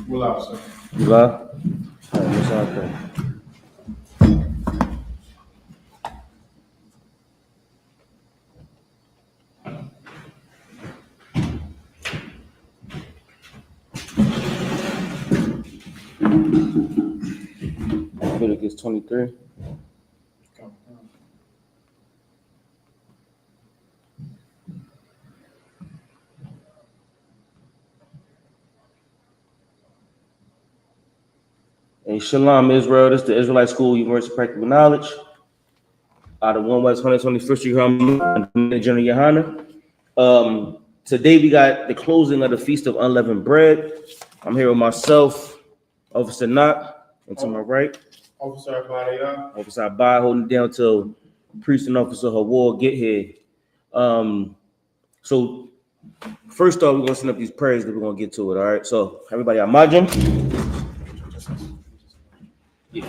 We're live, sir. You live? All right, what's up there? Leviticus 23. Hey, Shalom, Israel. This is the Israelite School University of Practical Knowledge. Out of 1 West 121st Street, General YAHANNA. Today we got the closing of the Feast of Unleavened Bread. I'm here with myself, Officer Knock, and to my right, Officer BAYAN. Officer Abba, holding it down till Priest and Officer YAHUAH get here. So first off, we're gonna send up these prayers that we're gonna get to it. All right. So everybody, Amajim. Yeah.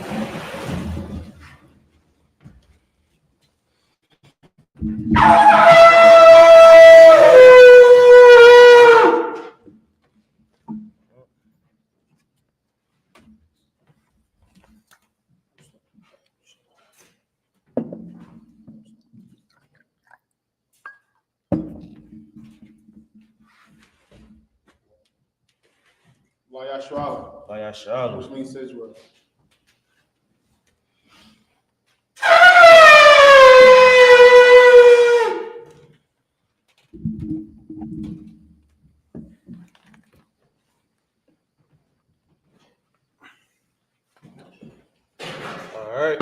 YAHUSHUA, YAHUSHUA. which means Israel. All right.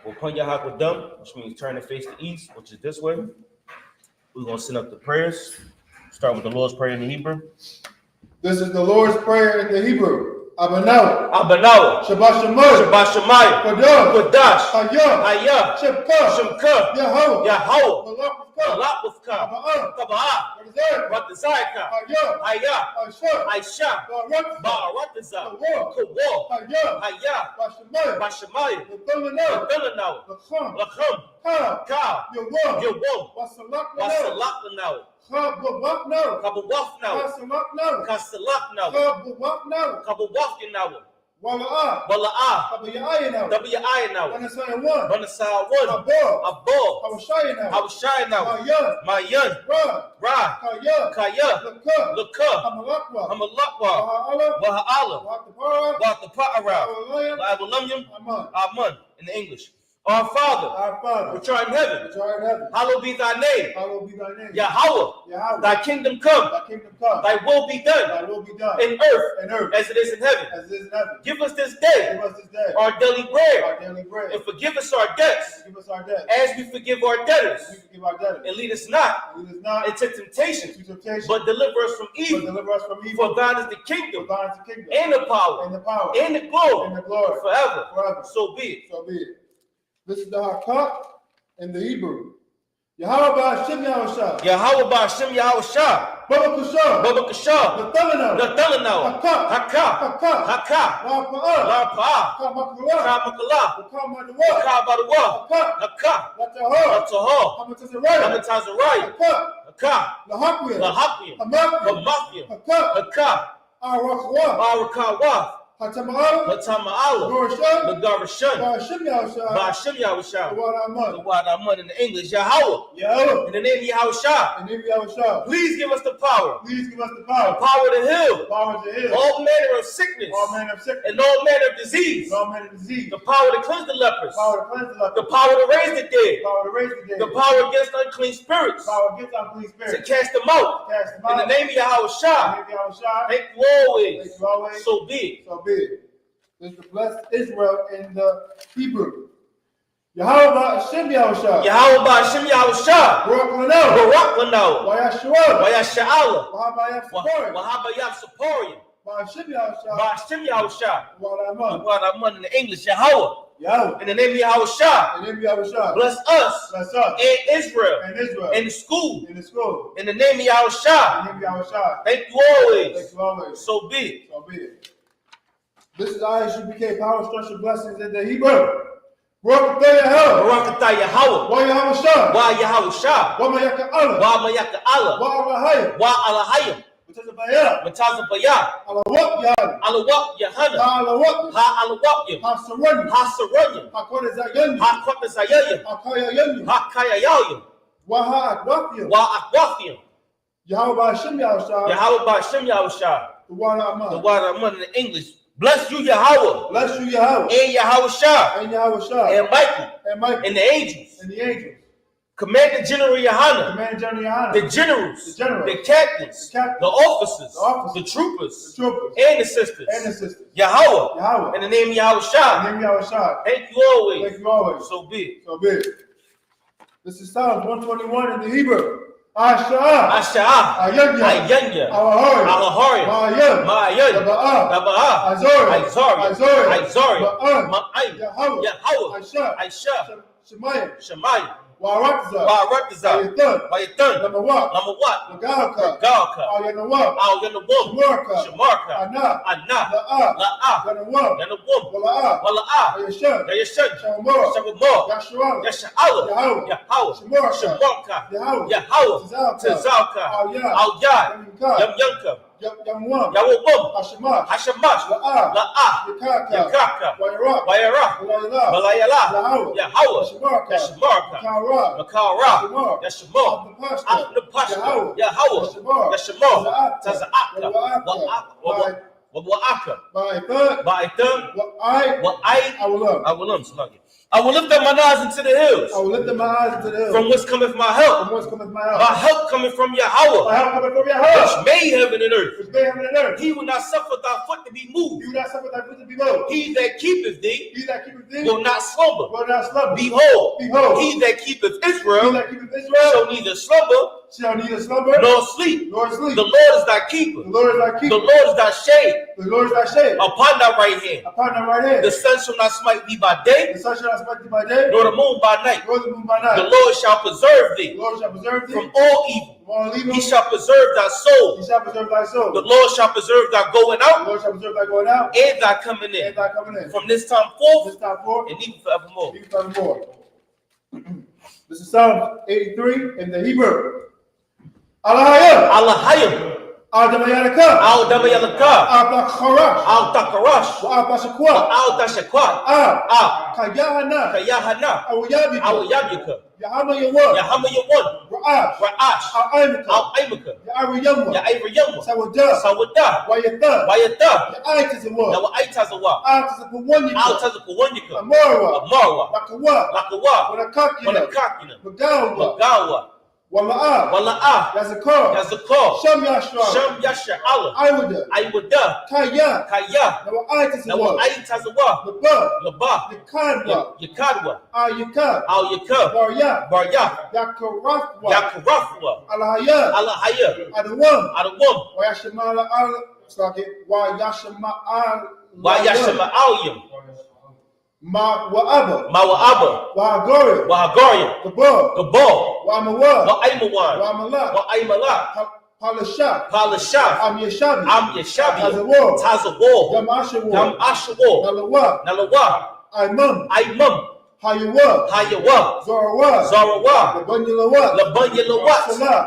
We'll point Yahweh dumb, which means turn to face the east, which is this way. We're gonna send up the prayers. Start with the Lord's Prayer in the Hebrew. This is the Lord's Prayer in the Hebrew. Abanaw. Abanaw. Shabbat Shemayim. Shabbat Shemayim. Kodash. Kodash. I.U.I.C. I.O.C.K. Yahawah. Yahawah. I.S.U.P.K. Kabah. Ratazayka. I.U.I.C. I.S.U.P.K. Ba'aratazah. Kawah. Bashamayim. Nathanaw. Lacham. Ka. Yawah. Wasalakanaw. Kabawafnaw. Kasalaknaw. Kabawafnaw. Wala'ah. W.I.N.Now. Banasai 1. Abba. Hawashaynaw. Mayan. Ra. Kaya. Laka. Hamalakwa. Waha'ala. Watapa'ara. La'abalamyam. Aman. In the English. Our Father, which art in heaven, hallowed be thy name. Yahawah, thy kingdom come, thy will be done, in earth as it is in heaven. Give us this day our daily bread, and forgive us our debts, as we forgive our debtors. And lead us not into temptation, but deliver us from evil. For thine is the kingdom, and the power, and the glory, forever. So be it. This is the Hakak in the Hebrew. Yahawah ba'Hashem Yahushua. Yahawah ba'Hashem Yahushua. Babakashah. Nathanaw. Haka. La'apa'ah. Ka'makala. Ka'badawa. Haka. Latahah. Hamatazariah. Haka. Lahaqiyah. Hamathiyah. Haka. Arakawah. Hatama'ala, Nagarashan, Ba'Hashem Yahushua, the word Amun in the English, Yahawah, in the name of Yahushua. Please give us the power, the power to heal, all manner of sickness, and all manner of disease, the power to cleanse the lepers, the power to raise the dead, the power against unclean spirits, to cast them out, in the name of Yahushua. Thank you always. So be it. This is the blessed Israel in the Hebrew. Yahawah ba'Hashem Yahushua. Yahawah ba'Hashem Yahushua. Barak Lano. YAHUSHUA. Wahabayah. ba'Hashem Yahushua. What I'm in the English, Yahawah. In the name of Yahushua. Bless us. And Israel. In the school. In the name of Yahushua. Thank you always. So be it. This is I.S.U.P.K. power structure blessings in the Hebrew. Barakatah Yahawah. YAHUSHA. YAHUSHA. YAHAWASHI. YAHUAH. YAHUAH. Mataza Bayan. ALLURBANCENTARAL. YAHANNA. ALLURBANCENTARAL. HaSaranya. HaKotaZayaya. HaKayayaahla. YAHUAH. YAHAWASHI. The water I'm under in English. Bless you, Yahawah. And Yahushua. And Michael. And the angels. Commander General YAHANNA. The generals. The captains. The officers. The troopers. And the sisters. Yahawah. In the name of Yahushua. Thank you always. So be it. This is Psalms 121 in the Hebrew. I.S.U.P.K. I.U.I.C. YAHUAH. I.O.C.K. YAHUAH. I.S.R.E. YAHUAH. BAYAN. I will lift up my eyes into the hills. From whence cometh my help? My help cometh from Yahawah. Which made heaven and earth. He will not suffer thy foot to be moved. He that keepeth thee will not slumber. Behold, he that keepeth Israel shall neither slumber nor sleep. The Lord is thy keeper. The Lord is thy shade upon thy right hand. The sun shall not smite thee by day, nor the moon by night. The Lord shall preserve thee from all evil. He shall preserve thy soul. The Lord shall preserve thy going out and thy coming in from this time forth and even forevermore. This is Psalm 83 in the Hebrew. Allahayim. Al-Damayalaka. Al-Takarash. Al-Takarash. Al-Tashakwa. KAYAHANNA. I.O.C.K. YAHAWAH. Ra'ash. Al-I.M.U.K. YAHUAH. Sawadah. YAHUAH. YAHUAH. Al-Tazapawanyika. Amarwa. Lakawa. Wanakakina. Magawa. Wala'ah. Yazakar. Sham Yashua. IUIC. Kaya. NOJUMPER. Laba. Yakadwa. Al-U.K. Barya. Yakarafwa. Alahaya. Adawam. YASHUA. Ma'wa'aba. Wahagorian. Gabal. Wa'amawa. Wa'amala. Palashah. Am Yashabi. Tazawal. Yam Ashwa. Nalawa. Imam. Hayawah. Zorawah. Labunyalawat.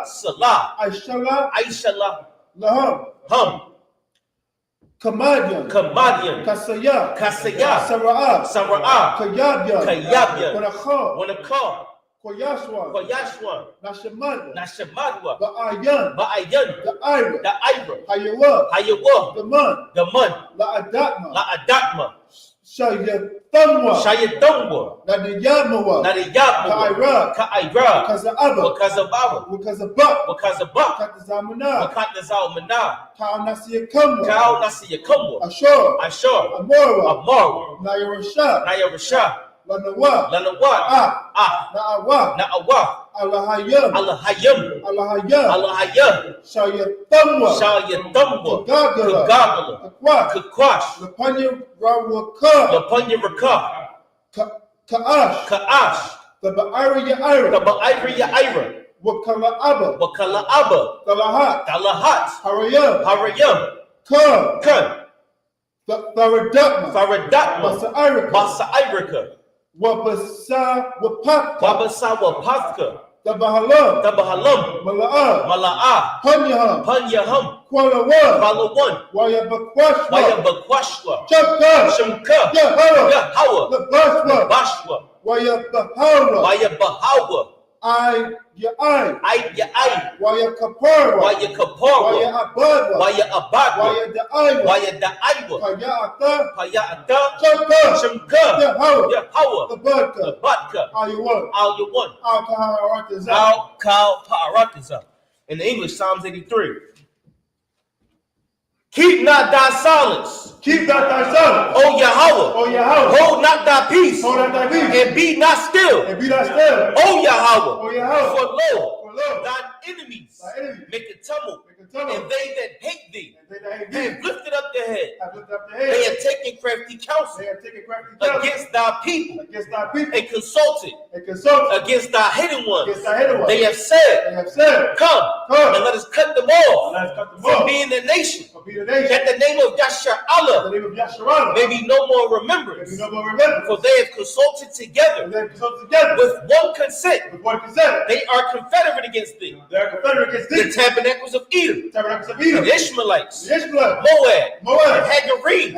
Salah. Aishala. Laham. Kamadian. Kasaya. Sara'ah. Kayabya. Wanakar. Koyashwa. Nashamadwa. Ba'ayan. The Ira. Hayawah. The Mun. La'adatma. Shayatamwa. Nadiyamawa. Ka'ira. Kaza'aba. Wakazabah. Katazamuna. Kaunasiyakamwa. Ashur. Amor. Nayarasha. Lanawa. Na'awah. Allahayam. Shayatamwa. Kagala. Kakwash. Lapunyaraka. Ka'ash. The Ba'ira Ya'ira. Wakala'aba. Talahat. Harayam. Kun. Faradakma. Masa'irika. Wabasa Wapaka. Wabasa Wapaka. Dabahalam. Dabahalam. Mala'a. Mala'a. Panyaham. Panyaham. Kualawan. Balawan. Wayabakwashwa. Wayabakwashwa. Chaka. Shimka. Yahawa. Yahawa. Labashwa. Bashwa. Wayabahawa. Wayabahawa. I.U.I.C. I.U.I.C. YAHAWAH. YAHUWAH. YAHAWAH. YAHUWAH. YAHUWAH. YAHUWAH. Paya'ata. Paya'ata. Shimka. Yahawa. Yahawa. Labaka. Ayuwan. Ayuwan. Al-Kaharatiza. Al-Kaharatiza. In the English, Psalms 83. Keep not thy silence. Keep not thy silence. O Yahawah. O Yahawah. Hold not thy peace. Hold not thy peace. And be not still. And be not still. O Yahawah. O Yahawah. For lo, lo, thine enemies make a tumult. And they that hate thee have lifted up their head. They have taken crafty counsel against thy people. And consulted against thy hidden ones. They have said, Come and let us cut them off from being the nation. That the name of YAHUSHUA may be no more remembrance. For they have consulted together with one consent. They are confederate against thee. The tabernacles of Edom, the Ishmaelites, Moab, and Hagarenes,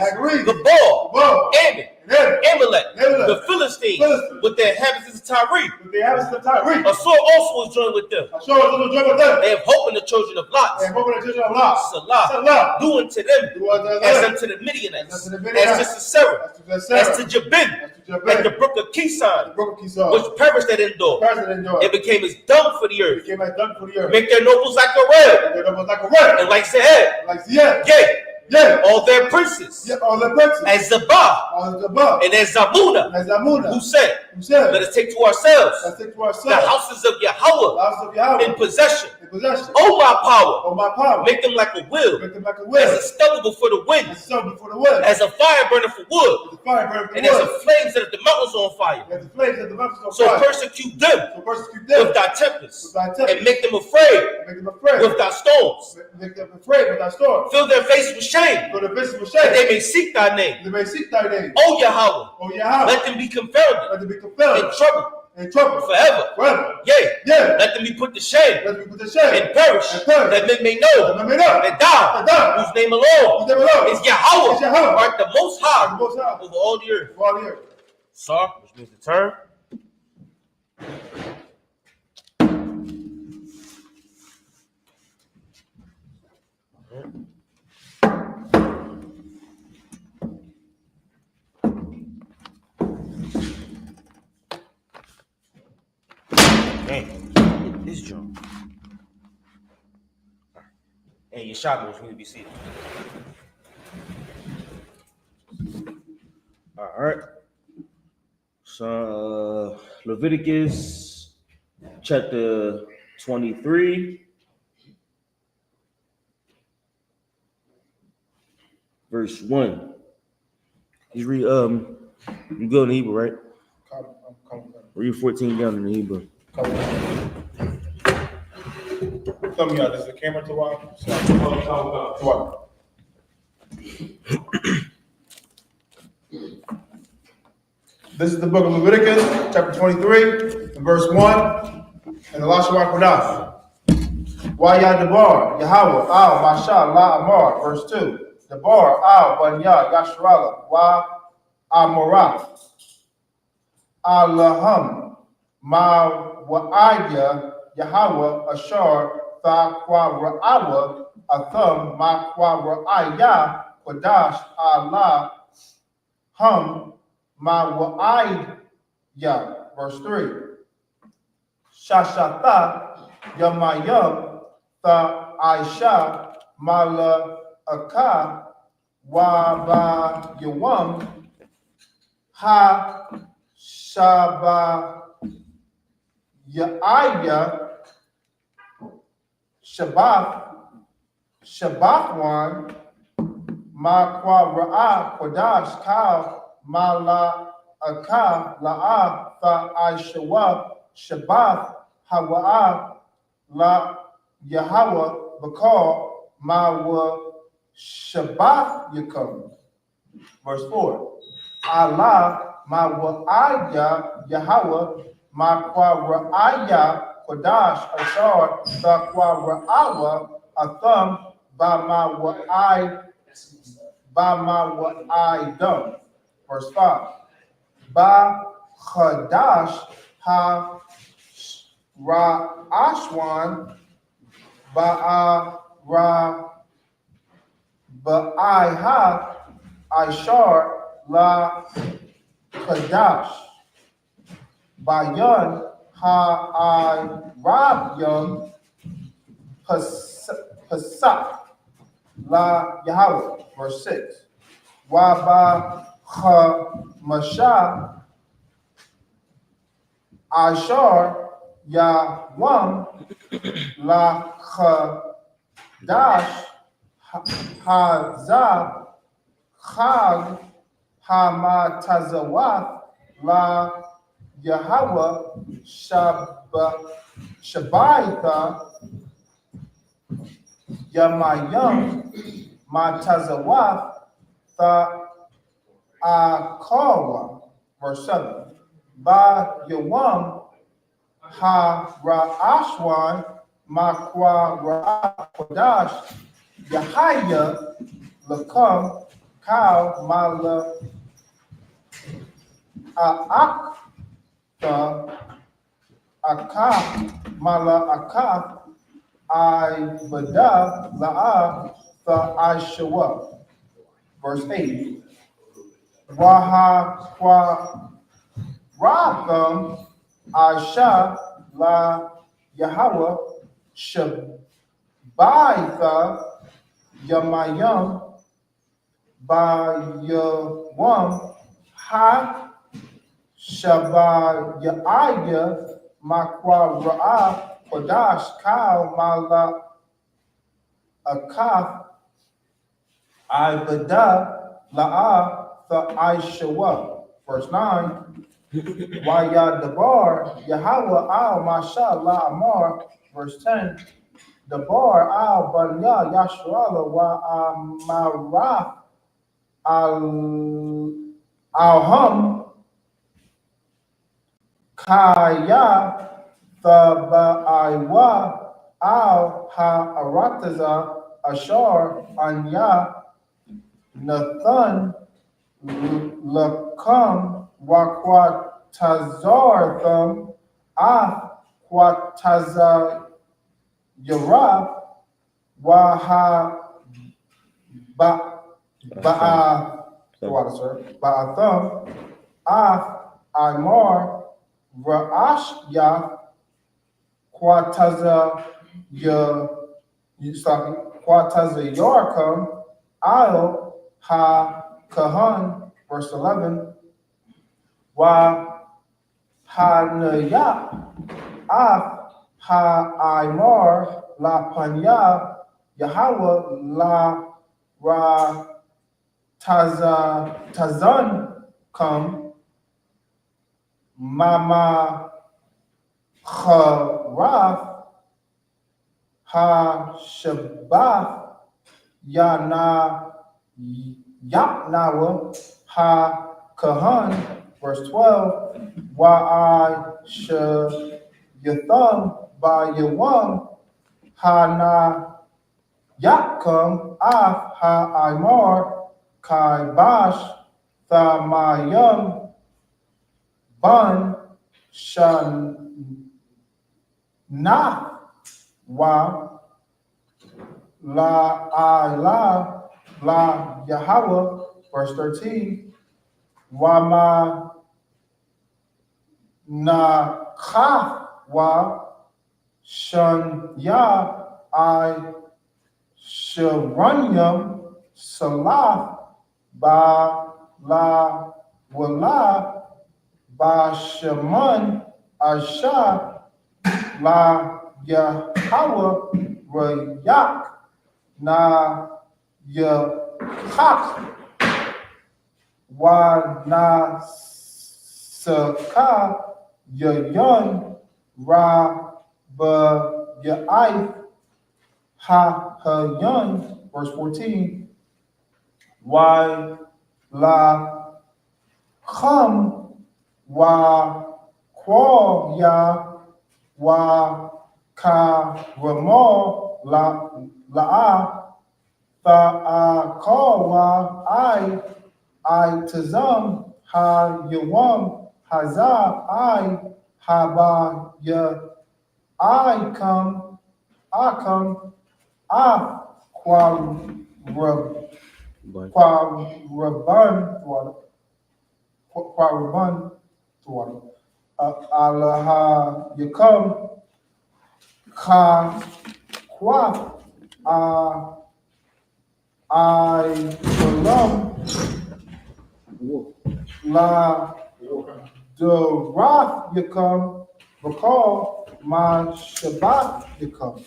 the Baal, Ammon, Amalek, the Philistines, with their inhabitants of Tyre. A sword also was joined with them. They have hope in the children of Lot. Salah. Do unto them as unto the Midianites, as to Sisera, as to Jabin, at the brook of Kison, which perished at Endor. It became as dung for the earth. Make their nobles like a red, and like Sehed. Yea, all their princes, as Zabah, and as Zamuna, who said, let us take to ourselves the houses of Yahawah in possession. Oh my power, make them like a wheel, as a stubble before the wind, as a fire burning for wood, and as a flame set the mountains on fire. So persecute them with thy tempest, and make them afraid with thy storms. Fill their faces with shame, that they may seek thy name. O Yahawah, let them be confounded, in trouble forever. Yea, let them be put to shame, and perish, that men may know that thou, whose name alone is Yahawah, art the most high over all the earth. Sar, which means to turn. Damn, this junk. Hey, your shot goes need to be seated. All right. So Leviticus chapter 23, verse 1. Just read you go in Hebrew, right? Read 14 down in the Hebrew. Tell me, is the camera too wide? This is the book of Leviticus, chapter 23, and verse 1, and the Lashawak Kodash. Yadabar, Yahawah, Al, Masha, La Amar, verse 2. Dabar, Al, Banya, Yashrala, Wa Amorah, Allahum, Ma Wa'aya, Yahawah, Ashar, Tha Kwa Ra'awa, Atham, Ma Kwa Ra'aya, Kodash, Allah, Hum, Ma Wa'aya, verse 3. Shashata, Yamayam, Tha Aisha, Mala Aka, Wa Yawam, Ha Shaba Ya'aya, Shabbathwan, Ma Kwa Ra'a, Kodash, Kal, Ma La Aka, La'a, Tha Aishawa, Shabbath, Hawa'a, La Yahawah, Bakal, Ma Wa Shabbath Yakum. Verse 4. Allah ma wa'aya Yahawah, ma kwa ra'aya Kodash Ashar, the kwa ra'awa Atham, ba ma wa'ai dum. Verse 5. Ba Chadash ha Ra'ashwan, ba'a ba'aiha Ashar la Kadash, Bayan ha Rabyam Pasak la Yahweh. Verse 6. Wa ba Masha Ashar Yawam la Kadash Haza Chag Hamatazawath la Yahawah Shabaitha Yamayam Matazawath the Akawa. Verse 7. Ba Yawam Ha Ra'ashwan Makwa Ra'akodash Yahaya Lakam Kal Mala Akaf Mala Akaf I.W.A. the I.S.U.P.K. Verse 8. Waha Ratham Aisha la Yahawah Shabaitha Yamayam Bayawam Ha Shabayaya Makwa Ra'a Kodash Kal Mala Akaf I.W.A. the I.S.U.P.K. Verse 9. Dabar Yahawah al Masha la Amar. Verse 10. Dabar al Banya Yashua wa Amara al-Ham Kaya Thabaiwa al Ha-Arataza Ashar Anya Nathan Lakam Wakwatazartham Ah Kwataza Yara Waha Ba'atham Ah Imar Ra'ashya Kwataza Kwataza Yarkam Al Ha Kahan. Verse 11. Wa Hanaya Ah Ha Imar La Panya Yahawah La Ra Tazan Kam Mama Charath Ha Shabbath Yana Yapnawa Ha Kahan. Verse 12. Yatham Ba Yawam Ha Na Yakam Af Ha Imar Kai Bash Thamayam Ban Shan Na Wa La Yahawah. Verse 13. Wama Na Kha Wa Shan Ya I Sharanyam Salah Ba La Wala Ba Shaman Asha La Yahawah Rayak Na Yahak Wa Na Saka Yayan Ra Ba Ya'if Ha Hayan. Verse 14. Wa La Come wa kwa ya wa ka ramo la fa call wa I tazam ha yawam haza I haba ya I come kwa Rabban Allah you come ka kwa I shalom la the wrath you come recall my Shabbat you come.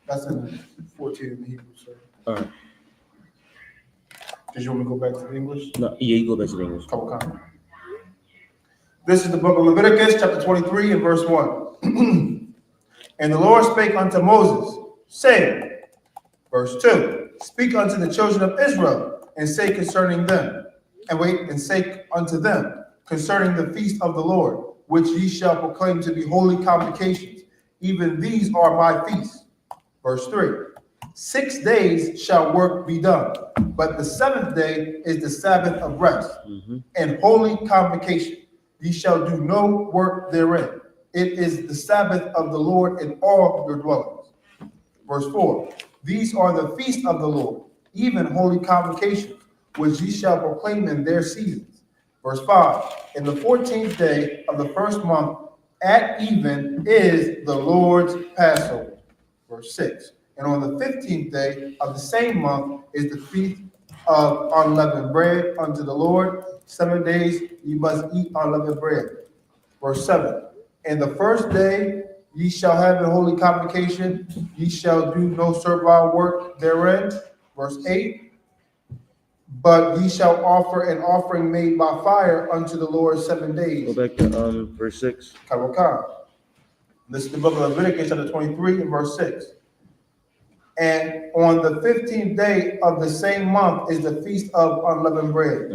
That's in 14 in the Hebrew, sir. All right. Did you want me to go back to the English? No, yeah, you go back to the English. Couple comments. This is the book of Leviticus, chapter 23 and verse 1. And the Lord spake unto Moses, saying, verse 2, speak unto the children of Israel, and say concerning them, and say unto them, concerning the feast of the Lord, which ye shall proclaim to be holy convocations. Even these are my feasts. Verse 3, 6 days shall work be done, but the 7th day is the Sabbath of rest, and holy convocation. Ye shall do no work therein. It is the Sabbath of the Lord in all your dwellings. Verse 4, these are the feasts of the Lord, even holy convocations, which ye shall proclaim in their seasons. Verse 5, in the 14th day of the first month at even is the Lord's Passover. Verse 6, and on the 15th day of the same month is the feast of unleavened bread unto the Lord. 7 days ye must eat unleavened bread. Verse 7, and the first day ye shall have a holy convocation, ye shall do no servile work therein. Verse 8, but ye shall offer an offering made by fire unto the Lord 7 days. Go back to verse 6. This is the book of Leviticus, chapter 23 and verse 6. And on the 15th day of the same month is the feast of unleavened bread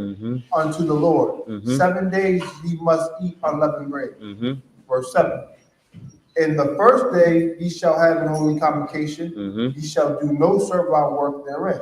unto the Lord. 7 days ye must eat unleavened bread. Verse 7. In the first day ye shall have an holy convocation. Ye shall do no servile work therein.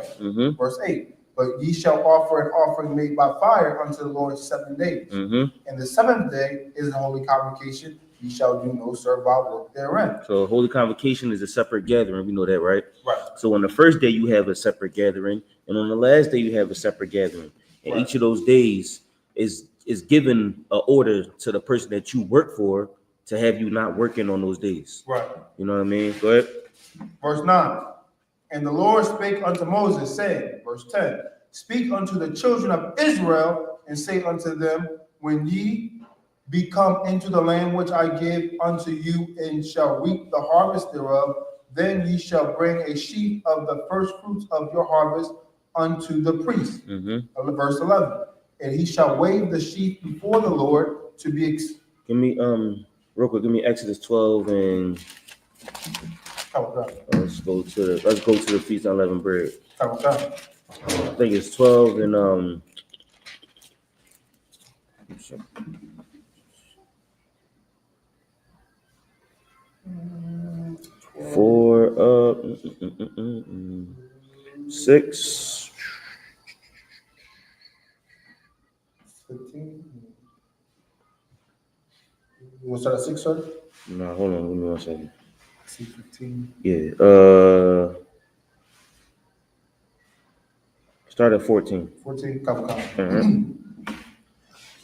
Verse 8. But ye shall offer an offering made by fire unto the Lord 7 days. And the 7th day is a holy convocation. Ye shall do no servile work therein. So a holy convocation is a separate gathering. We know that, right? Right. So on the first day you have a separate gathering, and on the last day you have a separate gathering. And each of those days is given an order to the person that you work for to have you not working on those days. Right. You know what I mean? Go ahead. Verse 9. And the Lord spake unto Moses, saying, verse 10, speak unto the children of Israel, and say unto them, when ye be come into the land which I give unto you, and shall reap the harvest thereof, then ye shall bring a sheaf of the first fruits of your harvest unto the priest. Verse 11. And he shall wave the sheaf before the Lord to be. Give me real quick. Give me Exodus 12 and. Let's go to the feast of unleavened bread. I think it's 12 and 4 6 15. You want to start at 6, sir? No, hold on, give me 1 second. 15. Yeah. Start at 14. 14.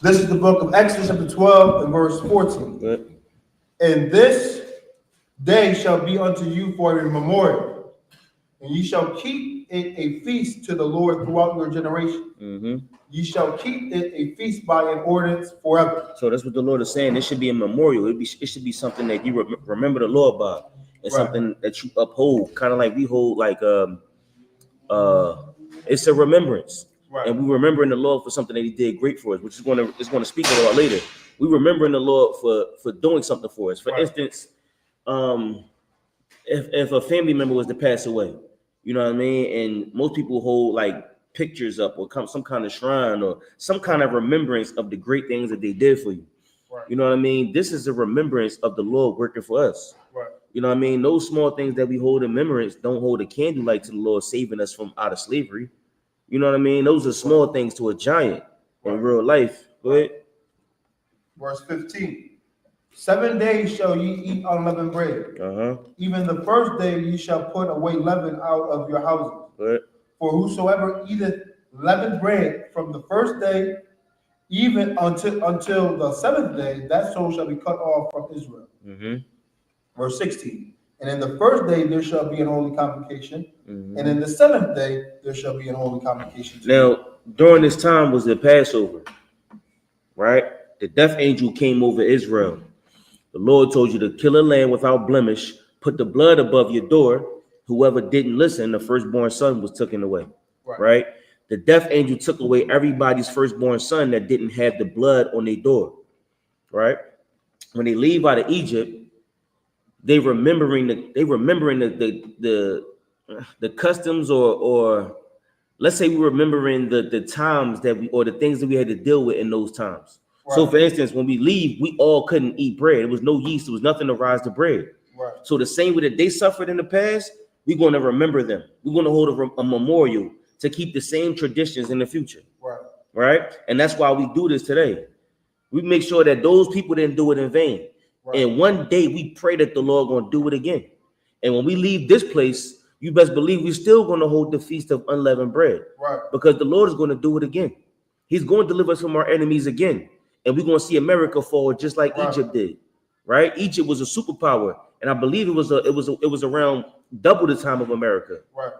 This is the book of Exodus, chapter 12, and verse 14. Good. And this day shall be unto you for a memorial, and ye shall keep it a feast to the Lord throughout your generation. Ye shall keep it a feast by an ordinance forever. So that's what the Lord is saying. It should be a memorial. It should be something that you remember the Lord by. It's something that you uphold, kind of like we hold, like it's a remembrance. And we remembering the Lord for something that He did great for us, which is going to speak about later. We remembering the Lord for doing something for us. For instance, if a family member was to pass away, you know what I mean, and most people hold like pictures up or some kind of shrine or some kind of remembrance of the great things that they did for you. Right. You know what I mean? This is a remembrance of the Lord working for us. Right. You know what I mean? Those small things that we hold in remembrance don't hold a candle light to the Lord saving us from out of slavery. You know what I mean? Those are small things to a giant in real life. Go ahead. Verse 15. 7 days shall ye eat unleavened bread. Even the first day ye shall put away leaven out of your houses. For whosoever eateth leavened bread from the first day even until the seventh day, that soul shall be cut off from Israel. Verse 16. And in the first day there shall be an holy convocation, and in the seventh day there shall be an holy convocation. Now, during this time was the Passover, right? The death angel came over Israel. The Lord told you to kill a lamb without blemish, put the blood above your door. Whoever didn't listen, the firstborn son was taken away, right? The death angel took away everybody's firstborn son that didn't have the blood on their door, right? When they leave out of Egypt, they remembering the customs or let's say we're remembering the times that or the things that we had to deal with in those times. Right. So for instance, when we leave, we all couldn't eat bread. There was no yeast. There was nothing to rise the bread. Right. So the same way that they suffered in the past, we're going to remember them. We're going to hold a memorial to keep the same traditions in the future. Right. Right. And that's why we do this today. We make sure that those people didn't do it in vain. Right. And one day we pray that the Lord going to do it again. And when we leave this place, you best believe we're still going to hold the feast of unleavened bread. Right. Because the Lord is going to do it again. He's going to deliver us from our enemies again. And we're going to see America fall just like Egypt did. Right. Egypt was a superpower. And I believe it was around double the time of America. Right.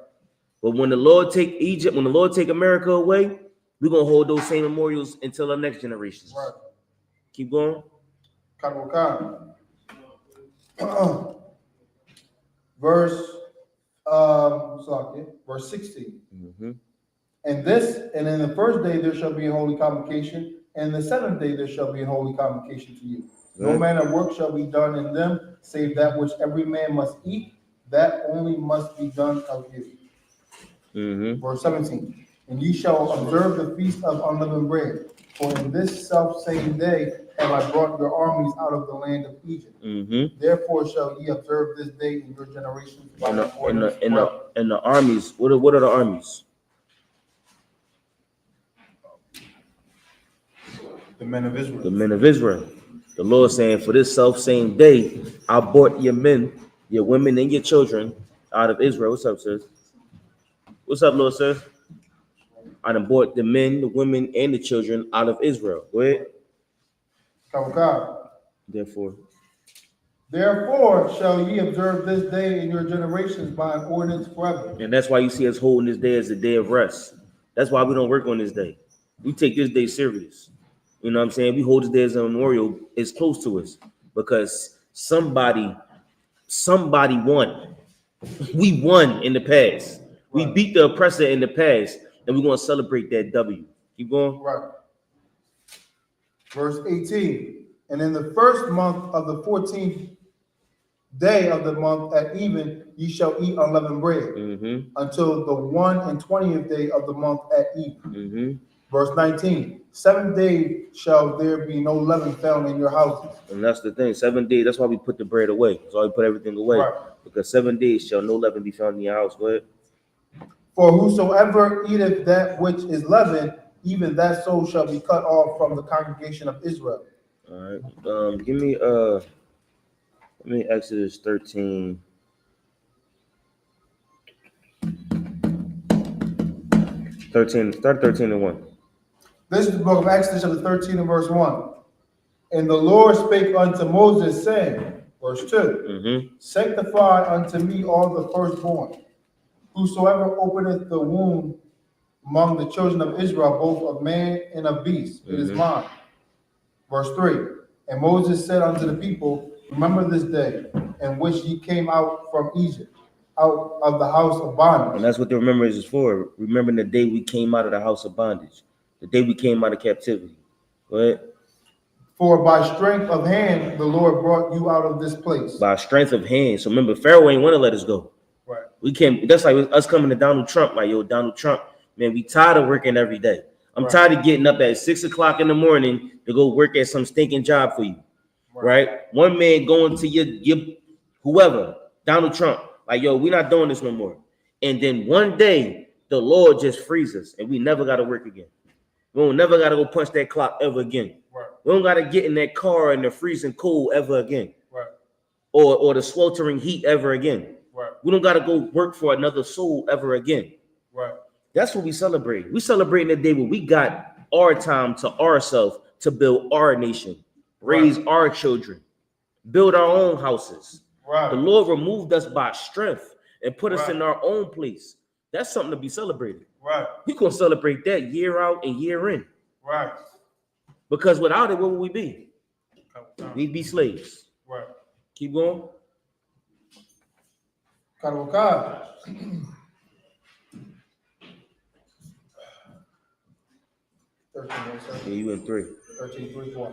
But when the Lord take Egypt, when the Lord take America away, we're going to hold those same memorials until our next generations. Right. Keep going. Verse 16. And in the first day there shall be a holy convocation, and the seventh day there shall be a holy convocation to you. No manner of work shall be done in them, save that which every man must eat, that only must be done of you. Verse 17. And ye shall observe the feast of unleavened bread, for in this self same day have I brought your armies out of the land of Egypt. Therefore shall ye observe this day in your generations. And the armies, what are the armies? The men of Israel. The men of Israel. The Lord saying, for this self same day, I brought your men, your women, and your children out of Israel. What's up, sis? What's up, Lord, sis? I done brought the men, the women, and the children out of Israel. Go ahead. Therefore shall ye observe this day in your generations by an ordinance forever. And that's why you see us holding this day as a day of rest. That's why we don't work on this day. We take this day serious. You know what I'm saying? We hold this day as a memorial. It's close to us because somebody won. We won in the past. We beat the oppressor in the past, and we're going to celebrate that W. Keep going. Right. Verse 18. And in the first month of the 14th day of the month at even, ye shall eat unleavened bread until the 21st day of the month at even. Verse 19. 7 days shall there be no leaven found in your houses. And that's the thing. 7 days. That's why we put the bread away. That's why we put everything away. Right. Because 7 days shall no leaven be found in your house. Go ahead. For whosoever eateth that which is leavened, even that soul shall be cut off from the congregation of Israel. All right. Give me Exodus 13. Start 13 and 1. This is the book of Exodus, chapter 13 and verse 1. And the Lord spake unto Moses, saying, verse 2, sanctify unto me all the firstborn. Whosoever openeth the womb among the children of Israel, both of man and of beast, it is mine. Verse 3. And Moses said unto the people, remember this day in which ye came out from Egypt, out of the house of bondage. And that's what the remembrance is for. Remembering the day we came out of the house of bondage. The day we came out of captivity. Go ahead. For by strength of hand the Lord brought you out of this place. By strength of hand. So remember, Pharaoh ain't want to let us go. Right. We came. That's like us coming to Donald Trump. Like, yo, Donald Trump, Man, we tired of working every day. I'm tired of getting up at 6 o'clock in the morning to go work at some stinking job for you. Right? One man going to your whoever, Donald Trump, like, yo, we're not doing this no more. And then one day, the Lord just frees us and we never got to work again. We don't never got to go punch that clock ever again. We don't got to get in that car in the freezing cold ever again. Or the sweltering heat ever again. We don't got to go work for another soul ever again. That's what we celebrate. We celebrating the day when we got our time to ourselves to build our nation, raise our children, build our own houses. The Lord removed us by strength and put us in our own place. That's something to be celebrated. We gonna celebrate that year out and year in. Because without it, what would we be? We'd be slaves. Keep going. Yeah, you in 3. 13, 3, 4.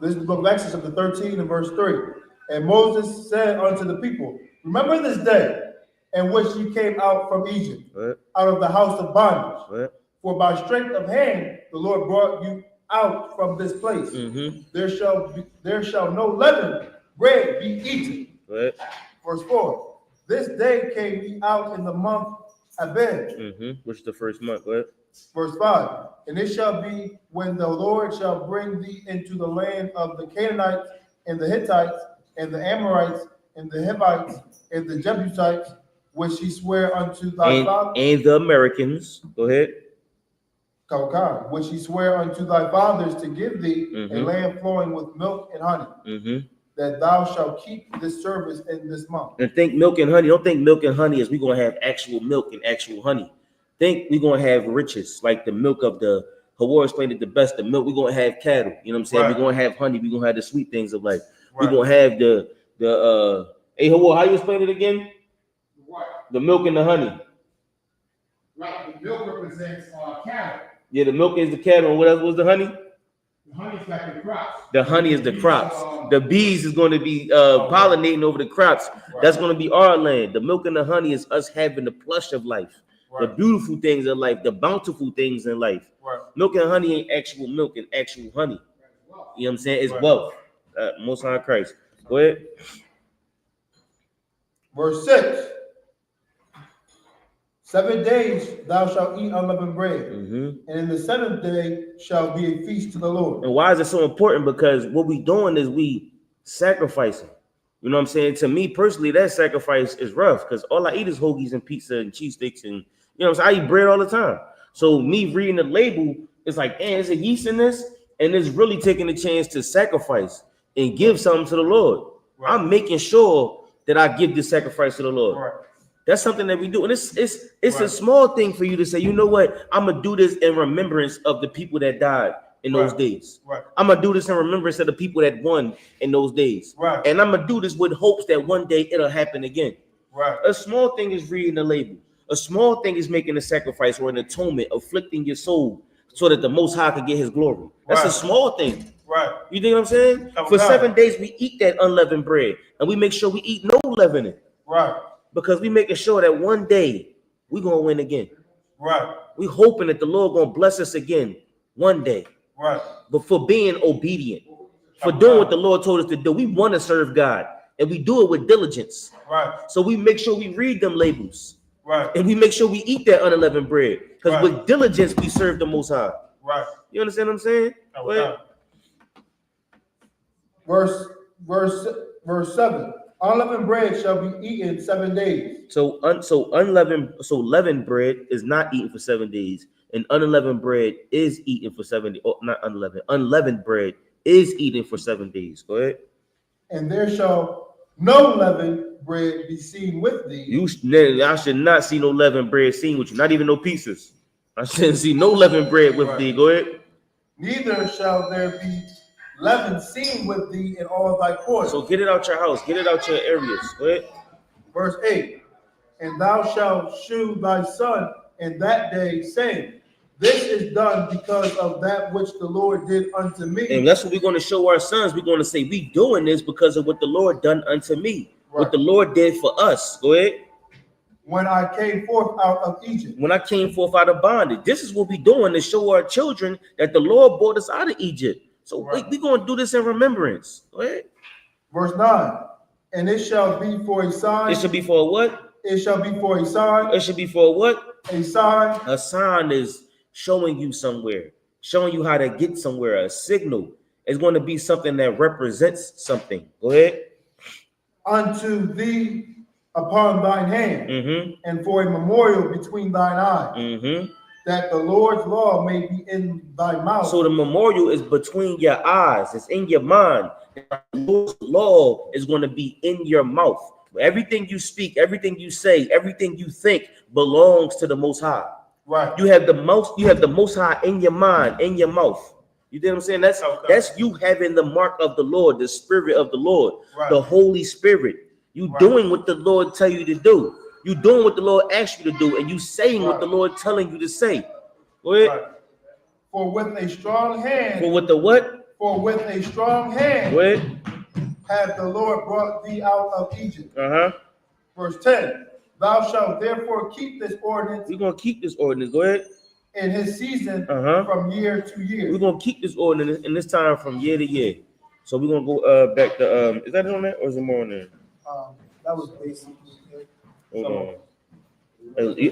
This is the book of Exodus, chapter 13 and verse 3. And Moses said unto the people, remember this day in which you came out from Egypt, out of the house of bondage. For by strength of hand the Lord brought you out from this place. There shall no leavened bread be eaten. Verse 4. This day came ye out in the month Abib. Which is the first month, Verse 5. And it shall be when the Lord shall bring thee into the land of the Canaanites and the Hittites and the Amorites and the Hivites and the Jebusites, which he sware unto thy fathers. And the Americans. Go ahead. Which he sware unto thy fathers to give thee a land flowing with milk and honey. That thou shalt keep this service in this month. And think milk and honey. Don't think milk and honey is we're going to have actual milk and actual honey. Think we're going to have riches, like the milk of the, YAHUAH explained it the best, the milk. We're going to have cattle. You know what I'm saying? We're going to have honey. We're going to have the sweet things of life. We're going to have the hey, YAHUAH, how you explain it again? The milk and the honey. The milk represents cattle. Yeah, the milk is the cattle. And what else was the honey? The honey is like the crops. The honey is the crops. The bees is going to be pollinating over the crops. That's going to be our land. The milk and the honey is us having the plush of life, the beautiful things in life, the bountiful things in life. Milk and honey ain't actual milk and actual honey. You know what I'm saying? It's wealth. Most High Christ. Go ahead. Verse 6. 7 days thou shalt eat unleavened bread, and in the 7th day shall be a feast to the Lord. And why is it so important? Because what we doing is we sacrificing. You know what I'm saying? To me personally, that sacrifice is rough because all I eat is hoagies and pizza and cheese sticks, and you know what I'm saying? I eat bread all the time. So me reading the label, it's like, man, there's a yeast in this, and it's really taking a chance to sacrifice and give something to the Lord. I'm making sure that I give this sacrifice to the Lord. That's something that we do. And it's a small thing for you to say, you know what? I'm going to do this in remembrance of the people that died in those days. I'm going to do this in remembrance of the people that won in those days. And I'm going to do this with hopes that one day it'll happen again. A small thing is reading the label. A small thing is making a sacrifice or an atonement, afflicting your soul so that the Most High can get his glory. That's a small thing. You think what I'm saying? For 7 days, we eat that unleavened bread and we make sure we eat no leaven in it. Because we making sure that one day we're going to win again. We hoping that the Lord going to bless us again one day. But for being obedient, for doing what the Lord told us to do, we want to serve God and we do it with diligence. So we make sure we read them labels. And we make sure we eat that unleavened bread. Because with diligence, we serve the Most High. You understand what I'm saying? Verse 7. Unleavened bread shall be eaten 7 days. So leavened bread is not eaten for 7 days, and unleavened bread is eaten for 7 days. Oh, not unleavened. Unleavened bread is eaten for 7 days. Go ahead. And there shall no leavened bread be seen with thee. I should not see no leavened bread seen with you. Not even no pieces. I shouldn't see no leavened bread with thee. Go ahead. Neither shall there be leaven seen with thee in all thy courts. So get it out your house. Get it out your areas. Go ahead. Verse 8. And thou shalt shew thy son in that day, saying, this is done because of that which the Lord did unto me. And that's what we're going to show our sons. We're going to say, we doing this because of what the Lord done unto me. What the Lord did for us. Go ahead. when I came forth out of Egypt. When I came forth out of bondage. This is what we're doing to show our children that the Lord brought us out of Egypt. So we're going to do this in remembrance. Go ahead. Verse 9. And it shall be for a sign. It should be for a what? It shall be for a sign. It should be for a what? A sign. A sign is showing you somewhere, showing you how to get somewhere. A signal is going to be something that represents something. Go ahead. Unto thee upon thine hand, and for a memorial between thine eyes, that the Lord's law may be in thy mouth. So the memorial is between your eyes. It's in your mind. The Lord's law is going to be in your mouth. Everything you speak, everything you say, everything you think belongs to the Most High. Right. You have the Most High in your mind, in your mouth. You know what I'm saying? That's you having the mark of the Lord, the Spirit of the Lord, the Holy Spirit. You doing what the Lord tell you to do. You doing what the Lord asked you to do, and you saying what the Lord telling you to say. Go ahead. Right. For with a strong hand. For with the what? For with a strong hand. Go ahead. Have the Lord brought thee out of Egypt. Verse 10. Thou shalt therefore keep this ordinance. We're gonna keep this ordinance. Go ahead. In his season from year to year. We're gonna keep this ordinance in this time from year to year. So we're gonna go back to is that on there or is it more on there? That was basic. Hold on.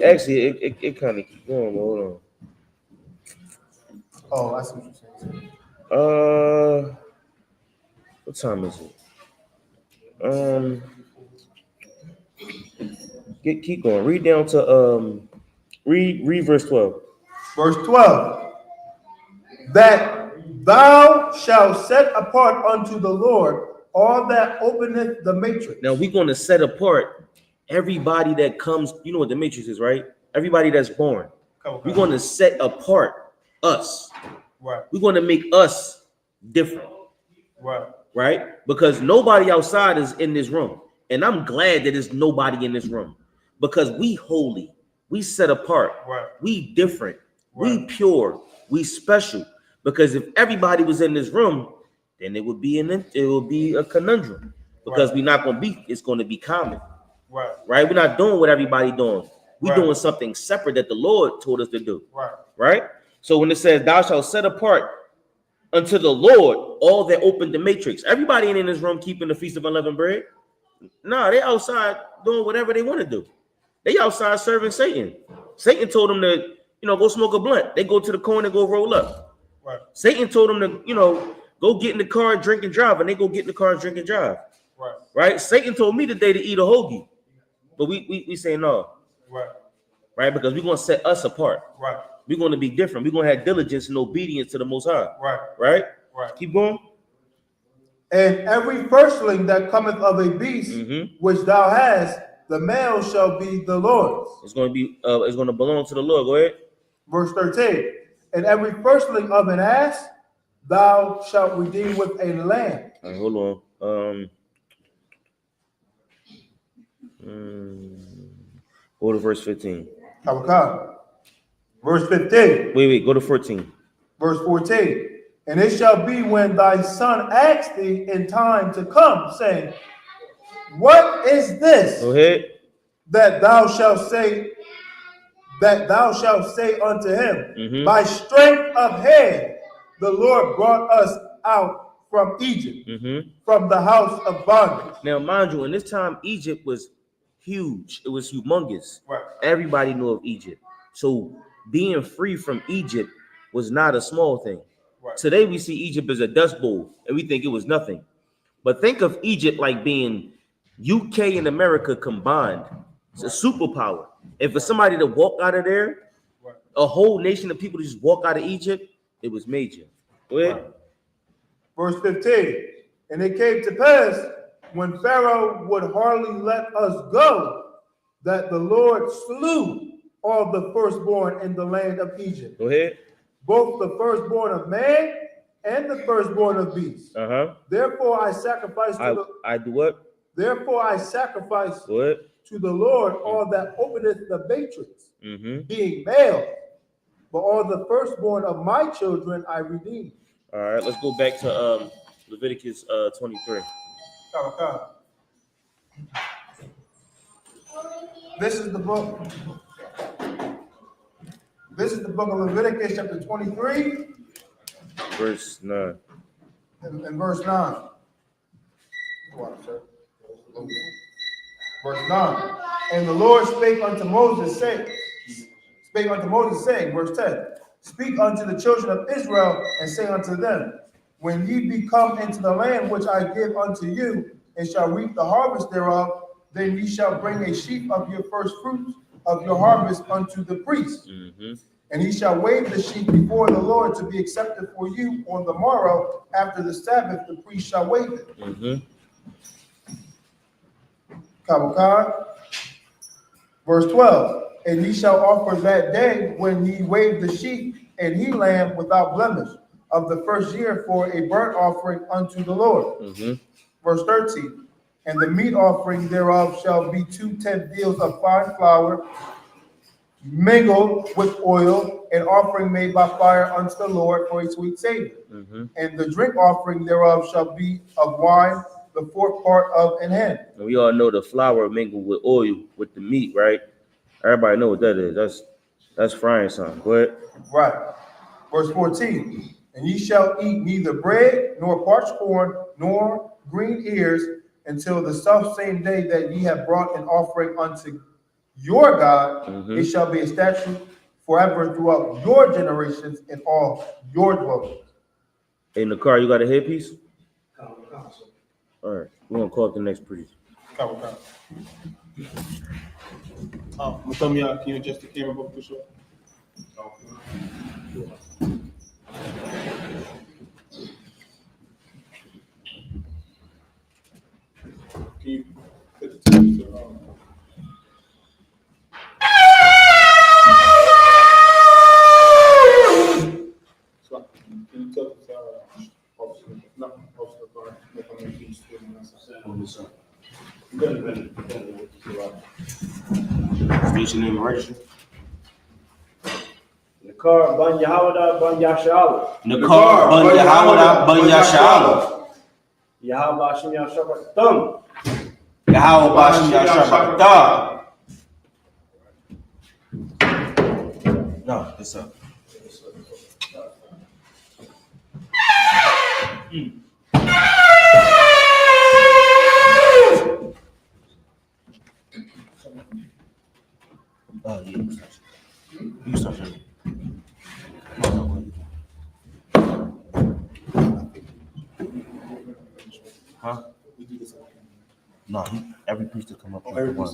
Actually, it kind of keep going. Hold on. Oh, I see what you're saying. What time is it? Keep going. Read down to read verse 12. Verse 12. That thou shalt set apart unto the Lord all that openeth the matrix. Now we're going to set apart everybody that comes. You know what the matrix is, right? Everybody that's born. We're going to set apart us. Right. We're going to make us different. Right. Right? Because nobody outside is in this room. And I'm glad that there's nobody in this room. Because we holy. We set apart. Right. We different. Right. We pure. We special. Because if everybody was in this room, then it would be a conundrum. Because we're not going to be, it's going to be common. Right. Right? We're not doing what everybody doing. We're doing something separate that the Lord told us to do. Right. Right? So when it says, thou shalt set apart unto the Lord all that opened the matrix. Everybody in this room keeping the Feast of Unleavened Bread? No, they outside doing whatever they want to do. They outside serving Satan. Satan told them to, go smoke a blunt. They go to the corner and go roll up. Right. Satan told them to, go get in the car, drink and drive, and they go get in the car and drink and drive. Right. Right? Satan told me today to eat a hoagie, but we say no. Right. Right? Because we're going to set us apart. Right. We're going to be different. We're going to have diligence and obedience to the Most High. Right. Right? Right. Keep going. And every firstling that cometh of a beast, which thou hast, the male shall be the Lord's. It's going to be. It's going to belong to the Lord. Go ahead. Verse 13. And every firstling of an ass, thou shalt redeem with a lamb. All right, hold on. Go to verse 15. Verse 15. Wait. Go to 14. Verse 14. And it shall be when thy son asks thee in time to come, saying, what is this? Go ahead. That thou shalt say unto him, by strength of hand, the Lord brought us out from Egypt, from the house of bondage. Now, mind you, in this time, Egypt was huge. It was humongous. Right. Everybody knew of Egypt. So being free from Egypt was not a small thing. Right. Today, we see Egypt as a dust bowl, and we think it was nothing. But think of Egypt like being UK and America combined. It's a superpower. And for somebody to walk out of there, a whole nation of people to just walk out of Egypt, it was major. Go ahead. Verse 15. And it came to pass, when Pharaoh would hardly let us go, that the Lord slew all the firstborn in the land of Egypt. Go ahead. Both the firstborn of man and the firstborn of beasts. Therefore I sacrifice I do what? Therefore I sacrifice to the Lord all that openeth the matrix, being male, but all the firstborn of my children I redeem. All right, let's go back to Leviticus 23. This is the book. This is the book of Leviticus, chapter 23, Verse 9. and verse 9. Verse 9. And the Lord spake unto Moses, saying, verse 10, speak unto the children of Israel, and say unto them, when ye be come into the land which I give unto you, and shall reap the harvest thereof, then ye shall bring a sheaf of your first fruits of your harvest unto the priest. And he shall wave the sheaf before the Lord to be accepted for you on the morrow after the Sabbath, the priest shall wave it. Verse 12, and ye shall offer that day when ye wave the sheep and he lamb without blemish of the first year for a burnt offering unto the Lord. Verse 13, and the meat offering thereof shall be 2/10 deals of fine flour, mingled with oil, an offering made by fire unto the Lord for a sweet savor. And the drink offering thereof shall be of wine, the fourth part of an hin. And we all know the flour mingled with oil with the meat, right? Everybody know what that is. That's frying something. Go ahead. Right. Verse 14, and ye shall eat neither bread, nor parched corn, nor green ears, until the selfsame day that ye have brought an offering unto your God. It shall be a statute forever throughout your generations in all your dwellings. In the car, you got a headpiece? All right, we're gonna call up the next priest. Can you adjust the camera for sure? Can you put the TV to so can you tell us officer, not officer, Station name registry. Nakar ban Yahawadah ban Yashala. Nakar ban Yahawadah ban Yashala. Yahawah Shem Yashabatam. Yahawah Shem Yashabatam. No, it's up. Oh, yeah, you start. Huh? No, every priest to come up with one.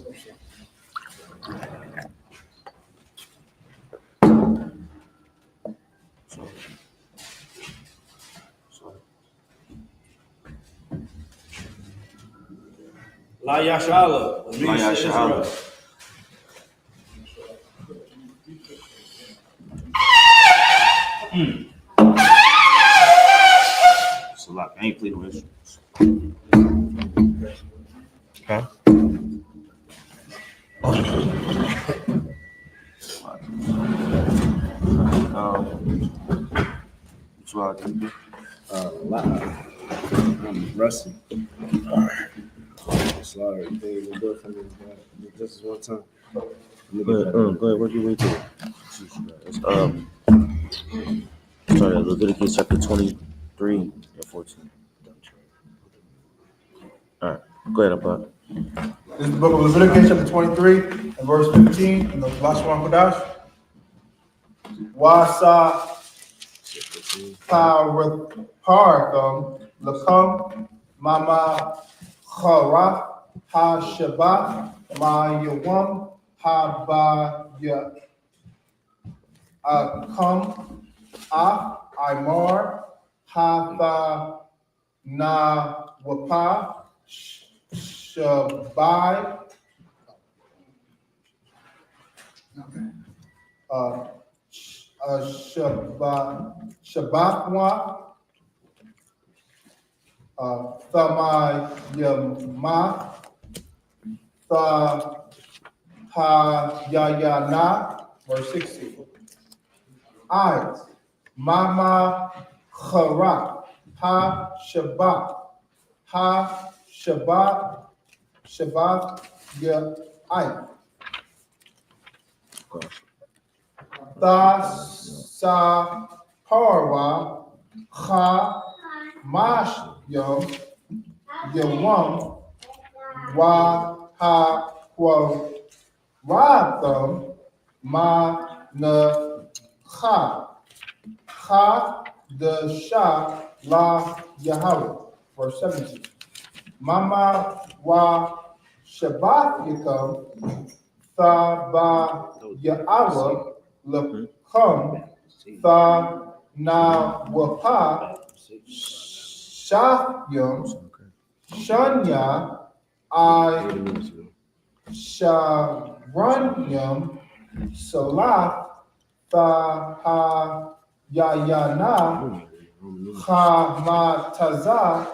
La Yashala. La Yashala. So like I ain't played no instruments. Huh? So I'm rusty. Sorry, they will do it for me. Just one time. go ahead, work your way through it. Sorry, Leviticus chapter 23 and 14. All right, go ahead, Abba. This is the book of Leviticus, chapter 23, and verse 15, in the YAHUSHUA Kodash. Wasa Paratham Lakam Mama Chara Ha Shabbat Ma Yawam Ha Ba Ya Akam A Imar Ha Tha Na Wapa Shabbai Shabbatwa Thamayama Thayayana, verse 16. I Mama Chara Ha Shabbat Ya I THESHADEROOM CHAANAYAAHLA YAHUAH Yahweh. Verse 17. Mama wa Shabbat Yakam Thaba Yahawah Lakum Tha Na Wapa Shahyam Shanya I Sharanyam Salah Tha Ha Yayana Hamataza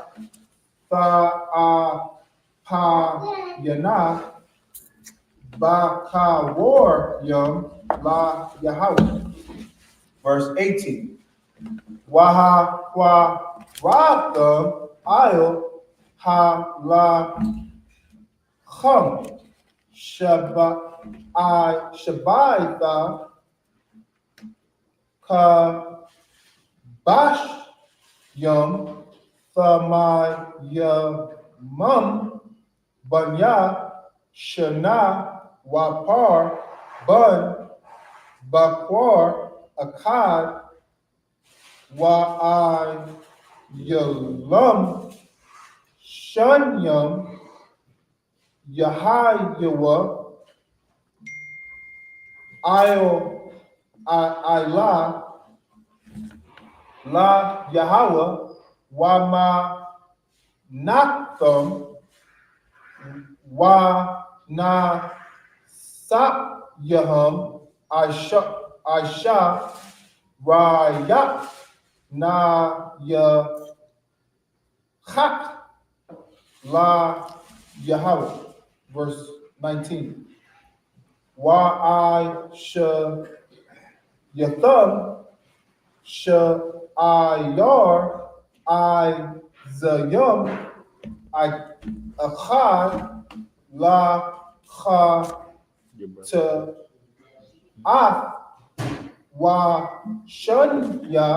Yana Bakawaryam La Yahawah. Verse 18. Wahawatham I.O.C.K Shabaitha Kabashyam Thamayamam Banya Shana Wapar Bun Bakwar Akkad Wa'ayalam Shanyam Yahaywah I.O.I.La La Yahawah Wama Naktham Wa Na Sakyaham Aisha Rayat Na Yahak La Yahawah. Verse 19. Y.I.S.H.Yatham Sha'ayar I.Z.Yum I.A.K La Cha Wa Shanya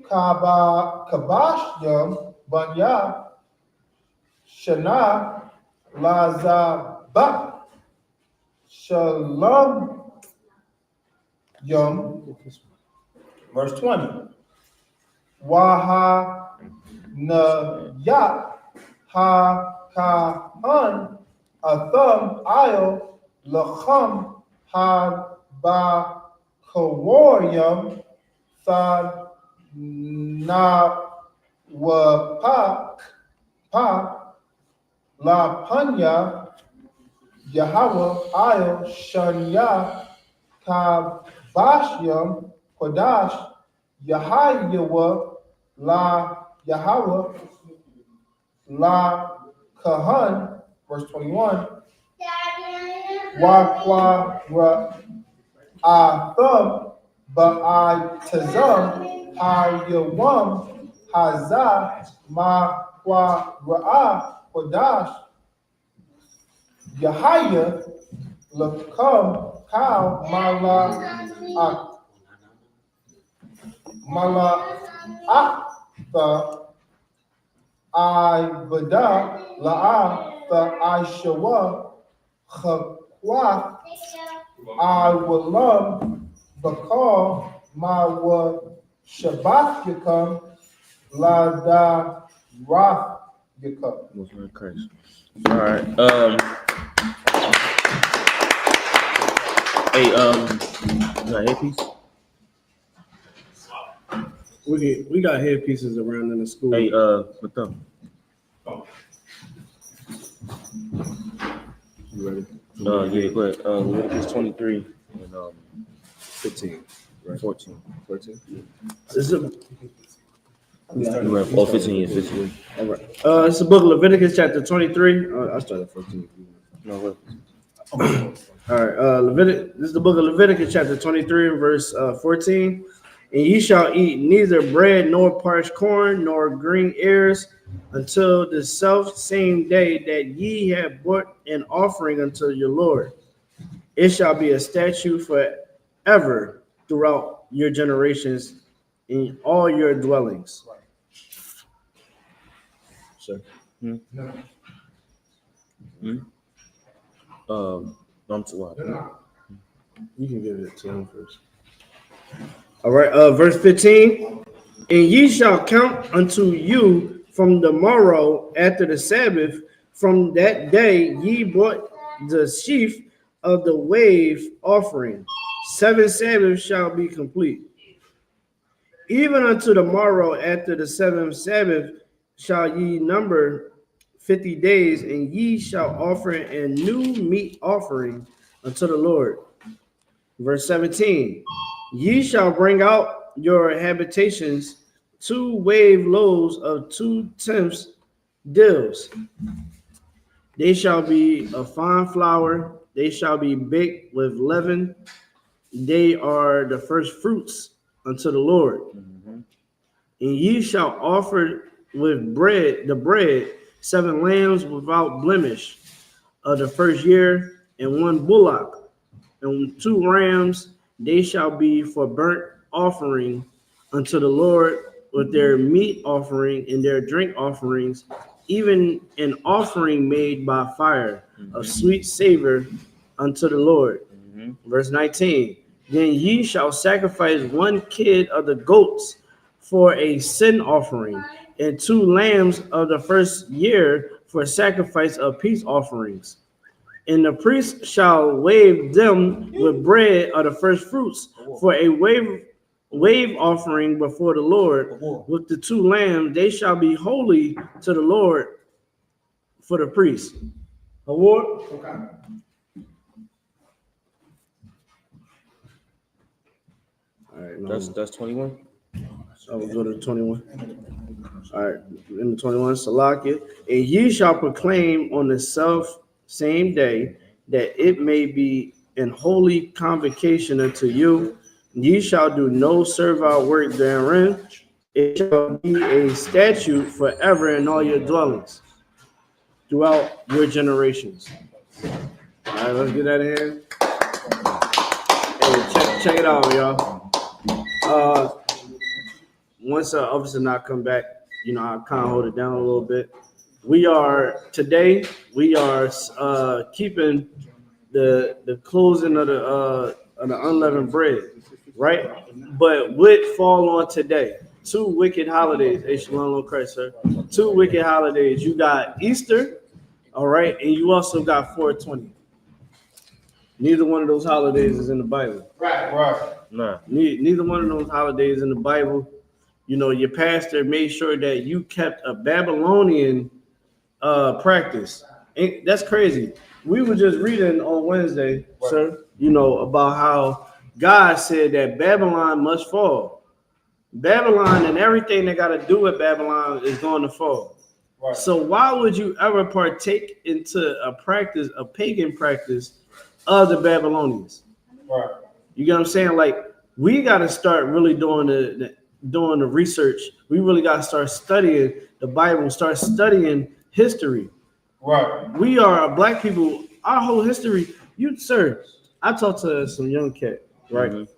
Kabashyam Banya Shana Lazaba Shalom Yum. Verse 20. YAHANNA HaKahan Atham Io Lacham Habakawaryam Than Na Wapak Pa La Panya Yahawah Io Shanya Kabashyam Kodash Yahayawah La Yahawah La Kahan. Verse 21. Wakwa Atham Ba'atazam Hayawam Hazah Ma Ra'ah Kodash Yahaya Lakam Kau Mala Akta I.B.O.W La'a the I.S.H.U.A Chakwa I will love Bakal Ma wa Shabbat Yakam La Da Ra Yakam. Most High Christ. All right. Hey, you got headpiece? We got headpieces around in the school. Hey, what's up? You ready? Yeah, go ahead. Leviticus 23 and 15. Right? 14. 14? This is a, 15, yeah, 15. All right. It's the book of Leviticus, chapter 23. I started 14. No, what? All right, this is the book of Leviticus, chapter 23, verse 14. And ye shall eat neither bread nor parched corn nor green ears until the self same day that ye have brought an offering unto your Lord. It shall be a statute forever throughout your generations in all your dwellings. Sir. I'm to what? You can give it to him first. All right, verse 15. And ye shall count unto you from the morrow after the Sabbath, from that day ye brought the sheaf of the wave offering. 7 Sabbaths shall be complete. Even unto the morrow after the 7th Sabbath shall ye number 50 days, and ye shall offer a new meat offering unto the Lord. Verse 17. Ye shall bring out your habitations 2 wave loaves of 2/10 dills. They shall be of fine flour. They shall be baked with leaven. They are the first fruits unto the Lord. And ye shall offer with bread, the bread, 7 lambs without blemish of the first year, and 1 bullock, and 2 rams. They shall be for burnt offering unto the Lord, with their meat offering and their drink offerings, even an offering made by fire of sweet savor unto the Lord. Verse 19. Then ye shall sacrifice 1 kid of the goats for a sin offering, and 2 lambs of the first year for sacrifice of peace offerings. And the priest shall wave them with bread of the first fruits for a wave offering before the Lord. With the 2 lambs, they shall be holy to the Lord for the priest. Award? Okay. All right, no. That's 21. So we'll go to 21. All right, in the 21, Salakia. And ye shall proclaim on the same day that it may be an holy convocation unto you. Ye shall do no servile work therein. It shall be a statute forever in all your dwellings throughout your generations. All right, let's get that in here. Hey, check it out, y'all. Once officer not come back, I kind of hold it down a little bit. Today we are keeping the closing of the unleavened bread, right? But what fall on today? 2 wicked holidays. Hey, shalom, Christ, sir. 2 wicked holidays. You got Easter, all right, and you also got 420. Neither one of those holidays is in the Bible. Right. Nah. Neither one of those holidays in the Bible. Your pastor made sure that you kept a Babylonian practice. That's crazy. We were just reading on Wednesday, sir, about how God said that Babylon must fall. Babylon and everything that got to do with Babylon is going to fall. Right. So why would you ever partake into a pagan practice of the Babylonians? Right. You get what I'm saying? Like, we got to start really doing the research. We really got to start studying the Bible, start studying history. Right. We are black people. Our whole history. Sir, I talked to some young cat, right?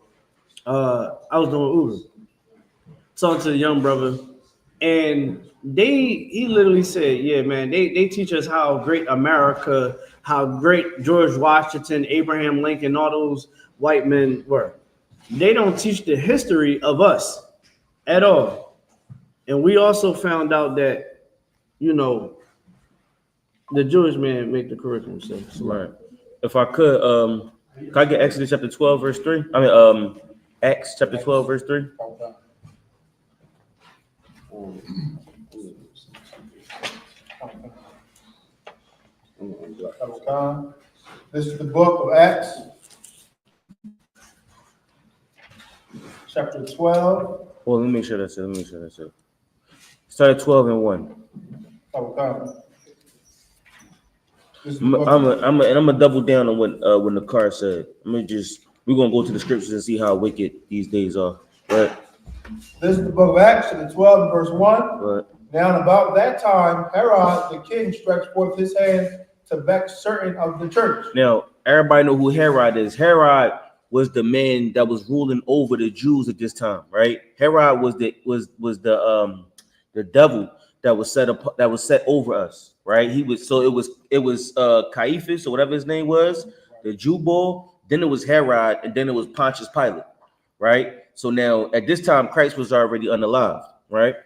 I was doing Uber. Talked to the young brother, and he literally said, yeah, man, they teach us how great America, how great George Washington, Abraham Lincoln, all those white men were. They don't teach the history of us at all. And we also found out that, the Jewish man make the curriculum. So Right. If I could I get Exodus chapter 12, verse 3? Acts chapter 12, verse 3. This is the book of Acts, chapter 12. Well, let me make sure that's it. Start at 12 and 1. I'm gonna double down on what the car said. We're gonna go to the scriptures and see how wicked these days are. Right. This is the book of Acts, chapter 12, and verse 1. Right. Now, about that time, Herod the king stretched forth his hand to vex certain of the church. Now, everybody know who Herod is. Herod was the man that was ruling over the Jews at this time, right? Herod was the devil that was set over us, right? It was Caiaphas or whatever his name was, the Jew boy. Then it was Herod, and then it was Pontius Pilate, right? So now at this time, Christ was already unalived, right?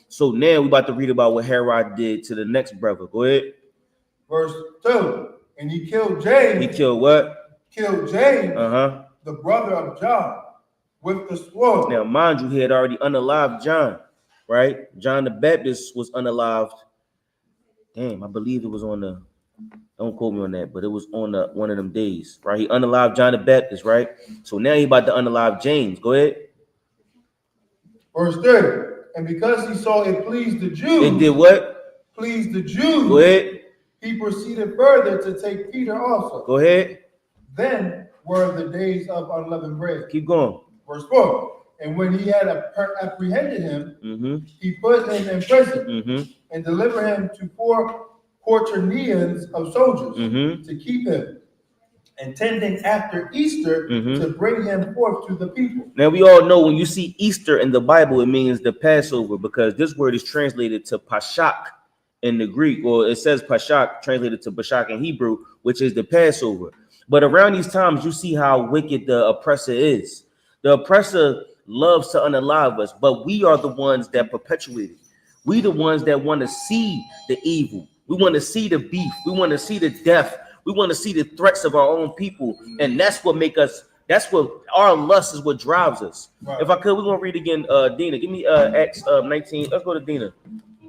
So now we're about to read about what Herod did to the next brother. Go ahead. Verse 2. And he killed James. He killed what? Killed James, the brother of John, with the sword. Now, mind you, he had already unalived John, right? John the Baptist was unalived. Damn, I believe it was on the, don't quote me on that, but it was on the one of them days, right? He unalived John the Baptist, right? So now he about to unalive James. Go ahead. Verse 3. And because he saw it pleased the Jews. It did what? Pleased the Jews. Go ahead. He proceeded further to take Peter also. Go ahead. Then were the days of unleavened bread. Keep going. Verse 4. And when he had apprehended him, he put him in prison and delivered him to 4 quaternions of soldiers to keep him, intending after Easter to bring him forth to the people. Now we all know when you see Easter in the Bible, it means the Passover, because this word is translated to Pashak in the Greek, or it says Pashak translated to Pashak in Hebrew, which is the Passover. But around these times, you see how wicked the oppressor is. The oppressor loves to unalive us, but we are the ones that perpetuate it. We the ones that want to see the evil. We want to see the beef. We want to see the death. We want to see the threats of our own people. And that's what make us, that's what our lust is, what drives us. Right. If I could, we're going to read again, Dina. Give me Acts 19. Let's go to Dina.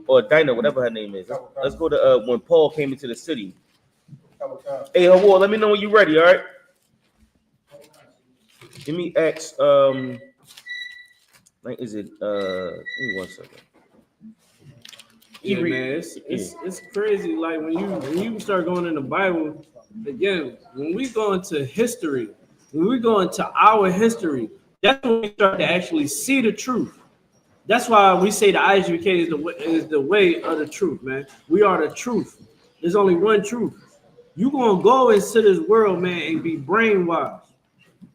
Or Dinah, whatever her name is. Let's go to when Paul came into the city. Hey, YAHUAH, let me know when you're ready, all right? Give me Acts, like, is it, give me 1 second. Yeah, man, it's crazy. Like when you start going in the Bible, again, when we go into history, when we go into our history, that's when we start to actually see the truth. That's why we say the I.S.U.K is the way of the truth, man. We are the truth. There's only one truth. You're gonna go into this world, man, and be brainwashed.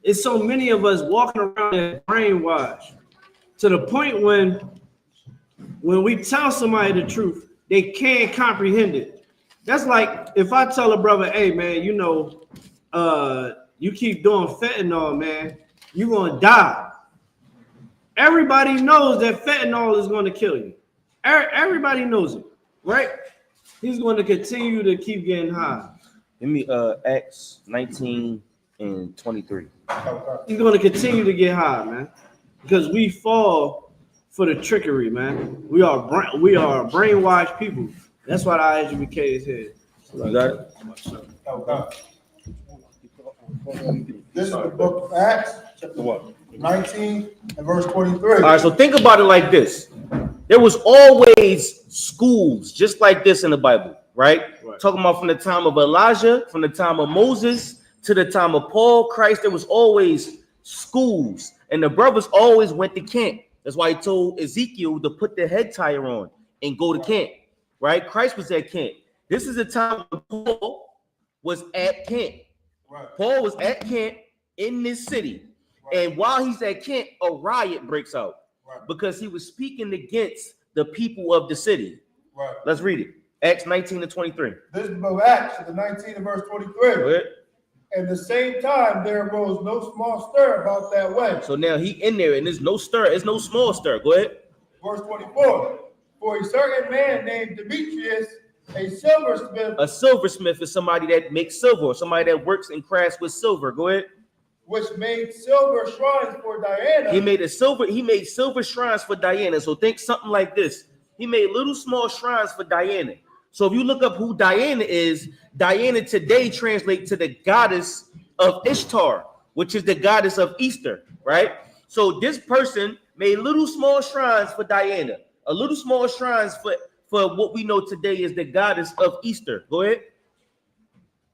It's so many of us walking around and brainwashed to the point when we tell somebody the truth, they can't comprehend it. That's like if I tell a brother, hey man, you know, you keep doing fentanyl, man, you're gonna die. Everybody knows that fentanyl is going to kill you. Everybody knows it, right? He's going to continue to keep getting high. Give me Acts 19 and 23. He's going to continue to get high, man, because we fall for the trickery, man. We are brainwashed people. That's why the I.S.U.K is here. You got it? This is the book of Acts, chapter 19 and verse 23. All right, so think about it like this. There was always schools just like this in the Bible, right? Talking about from the time of Elijah, from the time of Moses to the time of Paul, Christ, there was always schools. And the brothers always went to camp. That's why he told Ezekiel to put the head tire on and go to camp, right? Christ was at camp. This is the time when Paul was at camp. Paul was at camp in this city. And while he's at camp, a riot breaks out because he was speaking against the people of the city. Let's read it. Acts 19 and 23. This is the book of Acts, the 19 and verse 23. At the same time, there arose no small stir about that way. So now he in there, and there's no stir. There's no small stir. Go ahead. Verse 24. For a certain man named Demetrius, a silversmith. A silversmith is somebody that makes silver, or somebody that works and crafts with silver. Go ahead. Which made silver shrines for Diana. He made silver shrines for Diana. So think something like this. He made little small shrines for Diana. So if you look up who Diana is, Diana today translates to the goddess of Ishtar, which is the goddess of Easter, right? So this person made little small shrines for Diana, a little small shrines for what we know today is the goddess of Easter. Go ahead.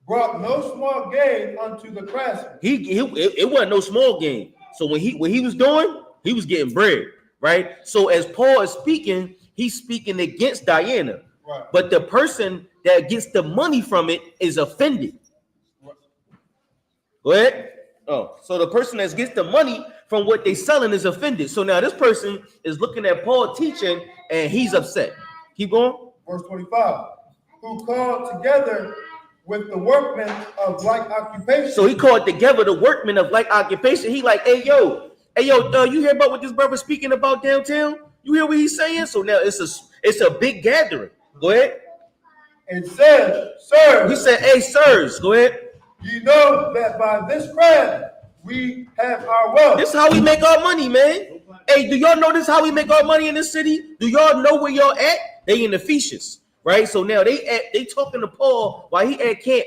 Brought no small gain unto the craftsman. It wasn't no small gain. So when he was doing, he was getting bread, right? So as Paul is speaking, he's speaking against Diana. Right. But the person that gets the money from it is offended. Go ahead. Oh, so the person that gets the money from what they selling is offended. So now this person is looking at Paul teaching and he's upset. Keep going. Verse 25. Who called together with the workmen of like occupation. So he called together the workmen of like occupation. He like, hey yo, you hear about what this brother speaking about downtown? You hear what he's saying? So now it's a big gathering. Go ahead. And said, sirs. He said, hey sirs, go ahead. You know that by this craft we have our wealth. This is how we make our money, man. Hey, do y'all know this how we make our money in this city? Do y'all know where y'all at? They in Ephesus, right? So now they talking to Paul while he at camp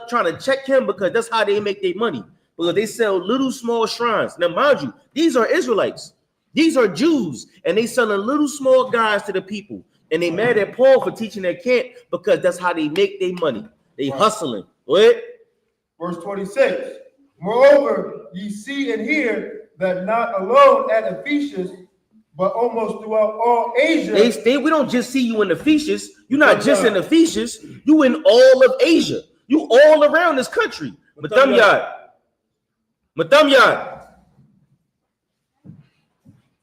trying to check him because that's how they make their money. Because they sell little small shrines. Now, mind you, these are Israelites. These are Jews, and they selling little small guys to the people. And they mad at Paul for teaching their camp because that's how they make their money. They hustling. Go ahead. Verse 26. Moreover, ye see and hear that not alone at Ephesus, but almost throughout all Asia. We don't just see you in Ephesus. You're not just in Ephesus. You in all of Asia. You all around this country. Matamyad.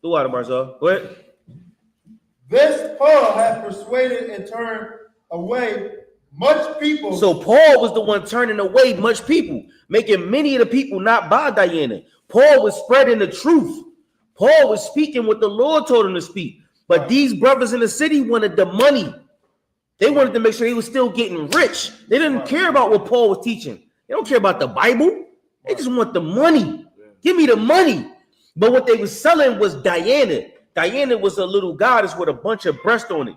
Go out, Marcel. Go ahead. This Paul had persuaded and turned away much people. So Paul was the one turning away much people, making many of the people not buy Diana. Paul was spreading the truth. Paul was speaking what the Lord told him to speak. But these brothers in the city wanted the money. They wanted to make sure he was still getting rich. They didn't care about what Paul was teaching. They don't care about the Bible. They just want the money. Give me the money. But what they were selling was Diana. Diana was a little goddess with a bunch of breasts on it,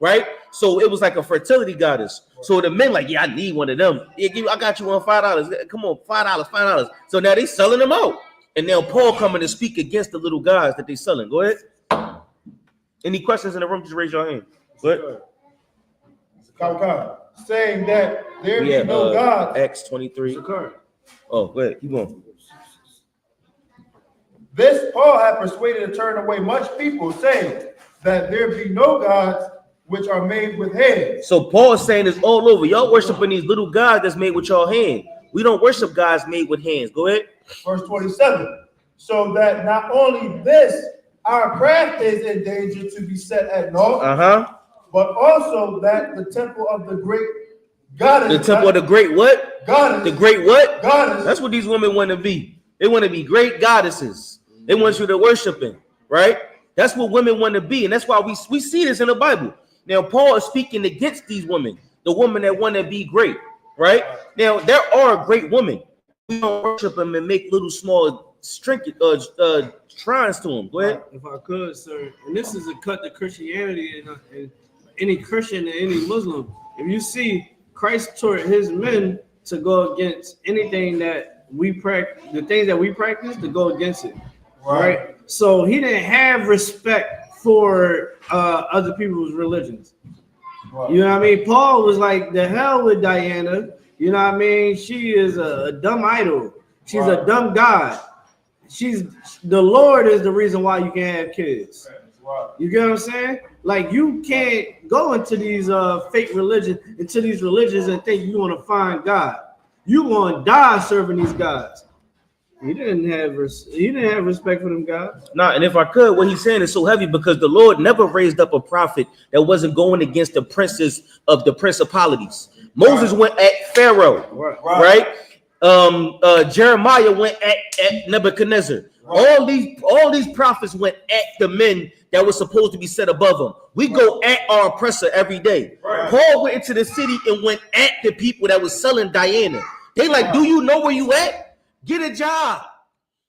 right? So it was like a fertility goddess. So the men like, yeah, I need one of them. Yeah, I got you on $5. Come on, $5. So now they selling them out. And now Paul coming to speak against the little guys that they selling. Go ahead. Any questions in the room? Just raise your hand. Go ahead. Saying that there be no God. Acts 23. Oh, go ahead. Keep going. This Paul had persuaded to turn away much people, saying that there be no gods which are made with hands. So Paul is saying this all over. Y'all worshiping these little gods that's made with your hand. We don't worship gods made with hands. Go ahead. Verse 27. So that not only this, our craft is in danger to be set at naught, but also that the temple of the great goddess. The temple of the great what? Goddess. The great what? Goddess. That's what these women want to be. They want to be great goddesses. They want you to worship him, right? That's what women want to be. And that's why we see this in the Bible. Now, Paul is speaking against these women, the women that want to be great, right? Now, there are great women. We don't worship them and make little small shrines to them. Go ahead. If I could, sir. And this is a cut to Christianity and any Christian and any Muslim. If you see, Christ taught his men to go against anything that we practice, the things that we practice, to go against it. Right. So he didn't have respect for other people's religions. Right. You know what I mean? Paul was like, the hell with Diana. You know what I mean? She is a dumb idol. She's a dumb god. The Lord is the reason why you can have kids. Right. You get what I'm saying? Like, you can't go into these fake religions, into these religions and think you want to find God. You going to die serving these gods. He didn't have respect for them guys. Nah, and if I could, what he's saying is so heavy because the Lord never raised up a prophet that wasn't going against the princes of the principalities. Moses went at Pharaoh, right? Jeremiah went at Nebuchadnezzar. All these prophets went at the men that were supposed to be set above them. We go at our oppressor every day. Paul went into the city and went at the people that was selling Diana. They like, do you know where you at? Get a job.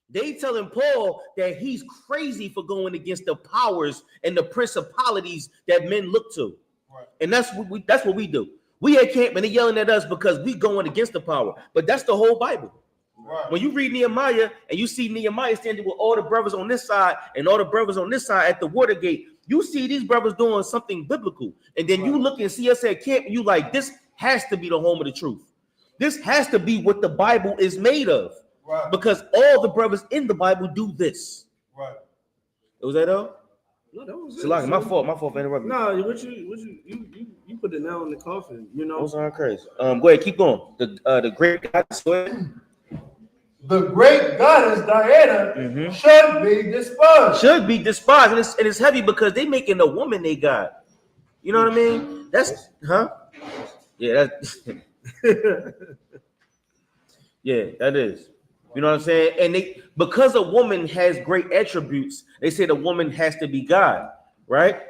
They telling Paul that he's crazy for going against the powers and the principalities that men look to. Right. And that's what we do. We at camp and they're yelling at us because we going against the power. But that's the whole Bible. Right. When you read Nehemiah and you see Nehemiah standing with all the brothers on this side and all the brothers on this side at the water gate, you see these brothers doing something biblical. And then you look and see us at camp and you like, this has to be the home of the truth. This has to be what the Bible is made of. Right. Because all the brothers in the Bible do this. Right. Was that all? No, that was it. Salaki, my fault for interrupting. No, you put the nail in the coffin, you know. Those aren't crazy. Go ahead, keep going. The great goddess. Go ahead. The great goddess Diana should be despised. Should be despised, and it's heavy because they making a woman they god. You know what I mean? That's yeah, that's yeah, that is. You know what I'm saying? And they, because a woman has great attributes, they say the woman has to be God, right?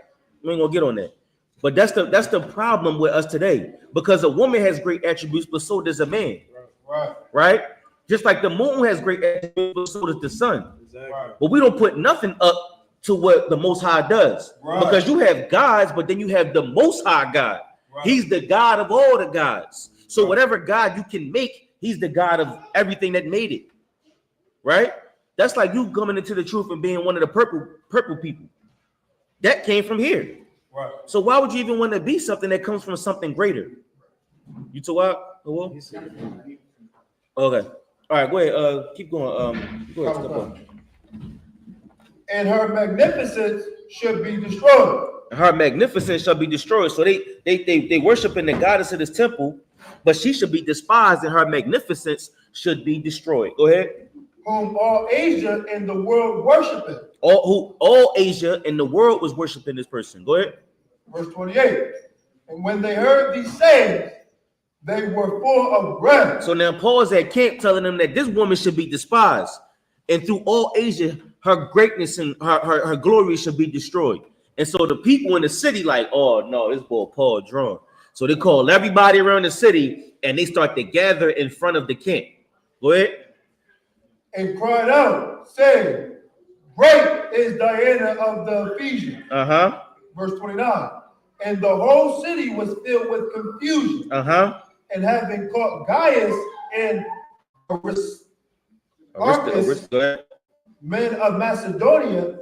We ain't gonna get on that. But that's the problem with us today. Because a woman has great attributes, but so does a man. Right? Just like the moon has great attributes, but so does the sun. Exactly. But we don't put nothing up to what the Most High does. Because you have gods, but then you have the Most High God. He's the God of all the gods. So whatever God you can make, he's the God of everything that made it. Right? That's like you coming into the truth and being one of the purple people. That came from here. Right. So why would you even want to be something that comes from something greater? You to what? Okay. All right, go ahead. Keep going. Go ahead. Step up. And her magnificence should be destroyed. Her magnificence shall be destroyed. So they worship in the goddess of this temple, but she should be despised, and her magnificence should be destroyed. Go ahead. Whom all Asia in the world worshiping. All Asia in the world was worshiping this person. Go ahead. Verse 28. And when they heard these sayings, they were full of wrath. So now Paul's at camp telling them that this woman should be despised, and through all Asia, her greatness and her glory should be destroyed. And so the people in the city like, oh no, this boy Paul drawn. So they call everybody around the city and they start to gather in front of the camp. Go ahead. And cried out, saying, great is Diana of the Ephesians. Verse 29. And the whole city was filled with confusion. And having caught Gaius and Aristarchus, men of Macedonia,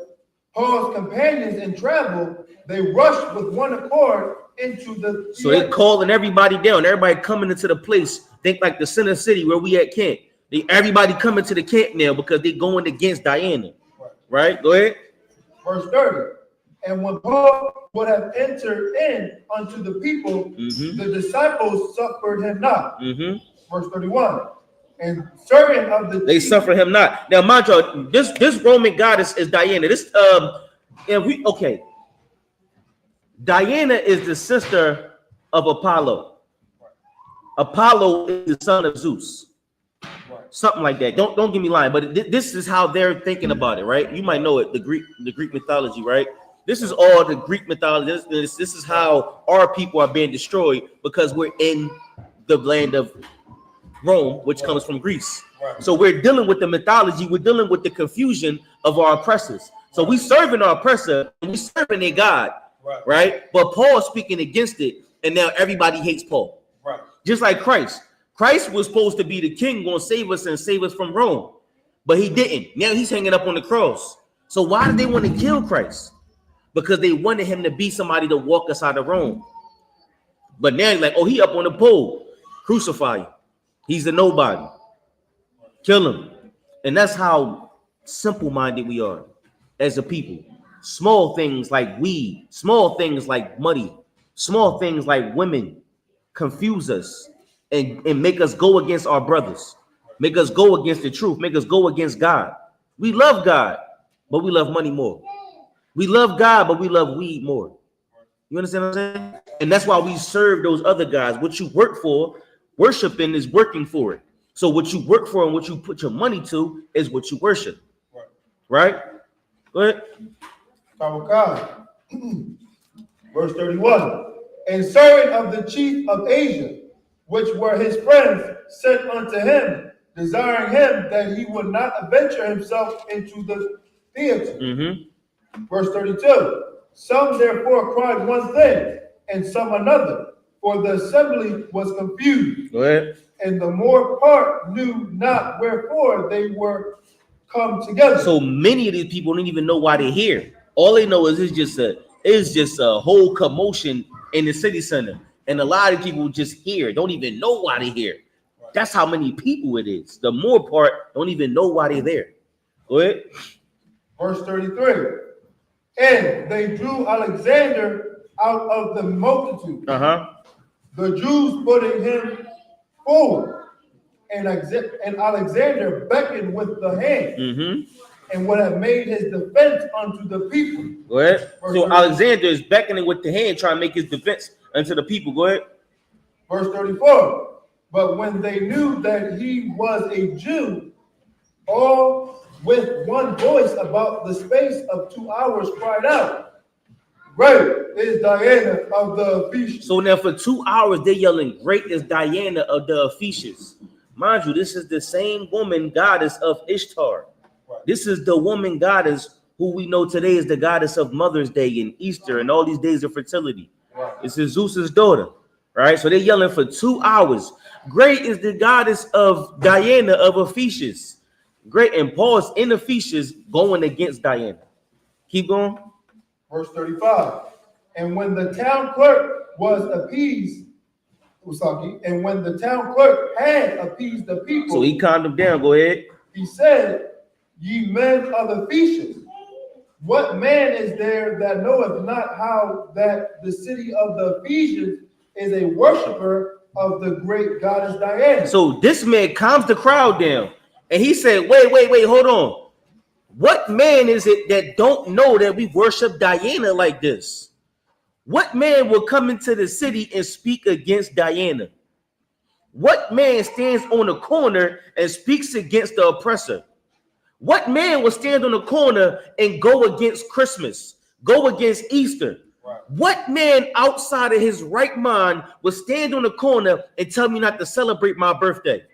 Paul's companions in travel, they rushed with one accord into the. So they're calling everybody down. Everybody coming into the place. Think like the center city where we at camp. Everybody coming to the camp now because they're going against Diana. Right? Go ahead. Verse 30. And when Paul would have entered in unto the people, the disciples suffered him not. Verse 31. And certain of the they suffer him not. Now, mind you, this Roman goddess is Diana. Diana is the sister of Apollo. Apollo is the son of Zeus. Something like that. Don't get me lying, but this is how they're thinking about it, right? You might know it, the Greek mythology, right? This is all the Greek mythology. This is how our people are being destroyed because we're in the land of Rome, which comes from Greece. So we're dealing with the mythology. We're dealing with the confusion of our oppressors. So we serving our oppressor and we serving a God, right? But Paul's speaking against it, and now everybody hates Paul. Just like Christ. Christ was supposed to be the king, going to save us and save us from Rome, but he didn't. Now he's hanging up on the cross. So why did they want to kill Christ? Because they wanted him to be somebody to walk us out of Rome. But now he's like, oh, he up on the pole. Crucify him. He's a nobody. Kill him. And that's how simple-minded we are as a people. Small things like weed, small things like money, small things like women confuse us and make us go against our brothers, make us go against the truth, make us go against God. We love God, but we love money more. We love God, but we love weed more. You understand what I'm saying? And that's why we serve those other guys. What you work for, worshiping is working for it. So what you work for and what you put your money to is what you worship. Right? Go ahead. Verse 31. And certain of the chief of Asia, which were his friends, sent unto him, desiring him that he would not adventure himself into the theater. Verse 32. Some therefore cried one thing, and some another, for the assembly was confused. Go ahead. And the more part knew not wherefore they were come together. So many of these people don't even know why they're here. All they know is it's just a whole commotion in the city center. And a lot of people just here, don't even know why they're here. That's how many people it is. The more part don't even know why they're there. Go ahead. Verse 33. And they drew Alexander out of the multitude. The Jews putting him forward. And Alexander beckoned with the hand. And would have made his defense unto the people. Go ahead. So Alexander is beckoning with the hand, trying to make his defense unto the people. Go ahead. Verse 34. But when they knew that he was a Jew, all with one voice about the space of 2 hours cried out, "Great is Diana of the Ephesians." So now for 2 hours they're yelling, "Great is Diana of the Ephesians." Mind you, this is the same woman goddess of Ishtar. This is the woman goddess who we know today is the goddess of Mother's Day and Easter and all these days of fertility. This is Zeus's daughter, right? So they're yelling for 2 hours. Great is the goddess of Diana of Ephesians. Great, and Paul's in Ephesians going against Diana. Keep going. Verse 35. And when the town clerk was appeased, and when the town clerk had appeased the people, so he calmed them down. Go ahead. He said, "Ye men of Ephesians, what man is there that knoweth not how that the city of the Ephesians is a worshiper of the great goddess Diana?" So this man calms the crowd down, and he said, wait, hold on. What man is it that don't know that we worship Diana like this? What man will come into the city and speak against Diana? What man stands on the corner and speaks against the oppressor? What man will stand on the corner and go against Christmas, go against Easter? What man outside of his right mind will stand on the corner and tell me not to celebrate my birthday?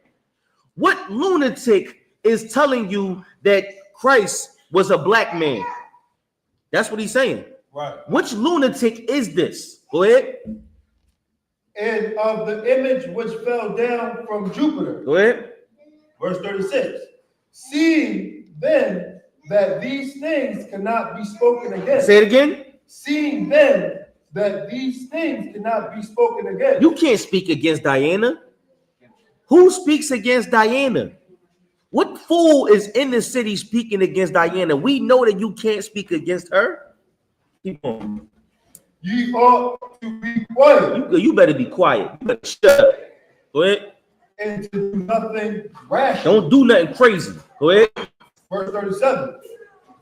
What lunatic is telling you that Christ was a black man? That's what he's saying. Which lunatic is this? Go ahead. And of the image which fell down from Jupiter. Go ahead. Verse 36. Seeing then that these things cannot be spoken against. Say it again. Seeing then that these things cannot be spoken against. You can't speak against Diana. Who speaks against Diana? What fool is in the city speaking against Diana? We know that you can't speak against her. Keep on. Ye ought to be quiet. You better be quiet. You better shut up. Go ahead. And to do nothing rash. Don't do nothing crazy. Go ahead. Verse 37.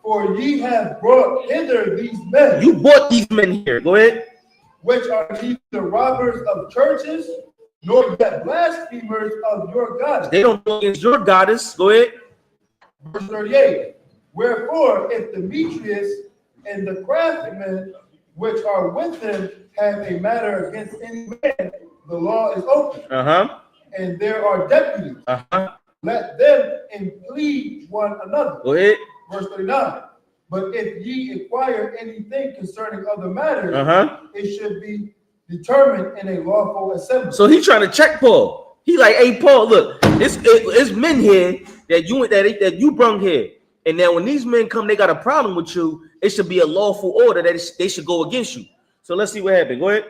For ye have brought hither these men. You brought these men here. Go ahead. Which are neither robbers of churches, nor yet blasphemers of your goddess. They don't go against your goddess. Go ahead. Verse 38. Wherefore, if Demetrius and the craftsmen which are with him have a matter against any man, the law is open. And there are deputies. Let them implead one another. Go ahead. Verse 39. But if ye inquire anything concerning other matters, it should be determined in a lawful assembly. So he's trying to check Paul. He like, hey Paul, look, it's men here that you brung here. And now when these men come, they got a problem with you. It should be a lawful order that they should go against you. So let's see what happened. Go ahead.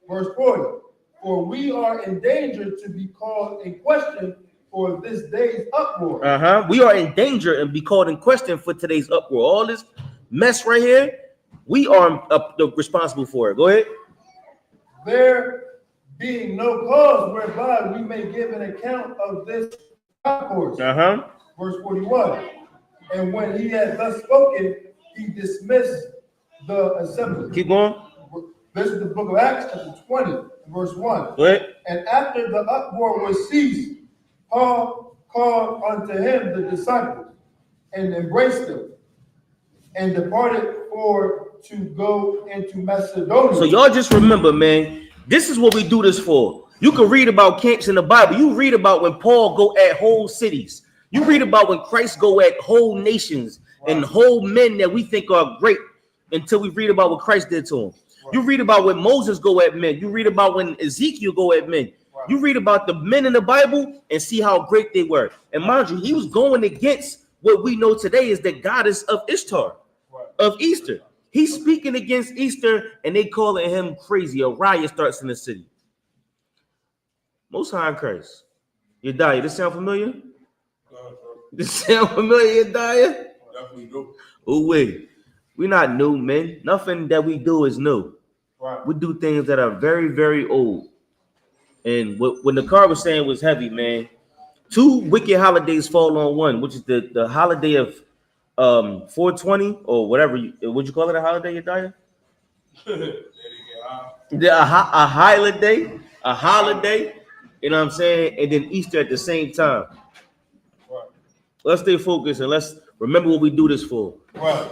Verse 40. For we are in danger to be called in question for this day's uproar. We are in danger and be called in question for today's uproar. All this mess right here, we are responsible for it. Go ahead. There being no cause whereby we may give an account of this discourse. Verse 41. And when he had thus spoken, he dismissed the assembly. Keep going. This is the book of Acts, chapter 20, verse 1. Go ahead. And after the uproar was ceased, Paul called unto him the disciples and embraced them and departed to go into Macedonia. So y'all just remember, man, this is what we do this for. You can read about camps in the Bible. You read about when Paul go at whole cities. You read about when Christ go at whole nations and whole men that we think are great until we read about what Christ did to them. You read about when Moses go at men. You read about when Ezekiel go at men. You read about the men in the Bible and see how great they were. And mind you, he was going against what we know today is the goddess of Ishtar, of Easter. He's speaking against Easter and they calling him crazy. A riot starts in the city. Most High in Christ. Yediah, this sound familiar? This sound familiar, Yediah? Definitely do. Oh, wait. We're not new, men. Nothing that we do is new. Right. We do things that are very, very old. And when the car was saying was heavy, man. 2 wicked holidays fall on one, which is the holiday of 420 or whatever. Would you call it a holiday, Yadiah? A holiday. You know what I'm saying? And then Easter at the same time. Right. Let's stay focused and let's remember what we do this for. Right.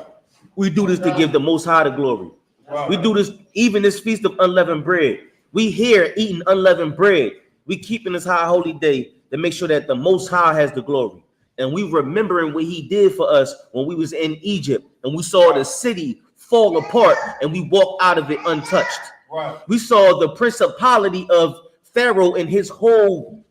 We do this to give the Most High the glory. Right. We do this, even this feast of unleavened bread. We here eating unleavened bread. We keeping this high holy day to make sure that the Most High has the glory. And we remembering what he did for us when we was in Egypt and we saw the city fall apart and we walked out of it untouched. Right. We saw the principality of Pharaoh and his whole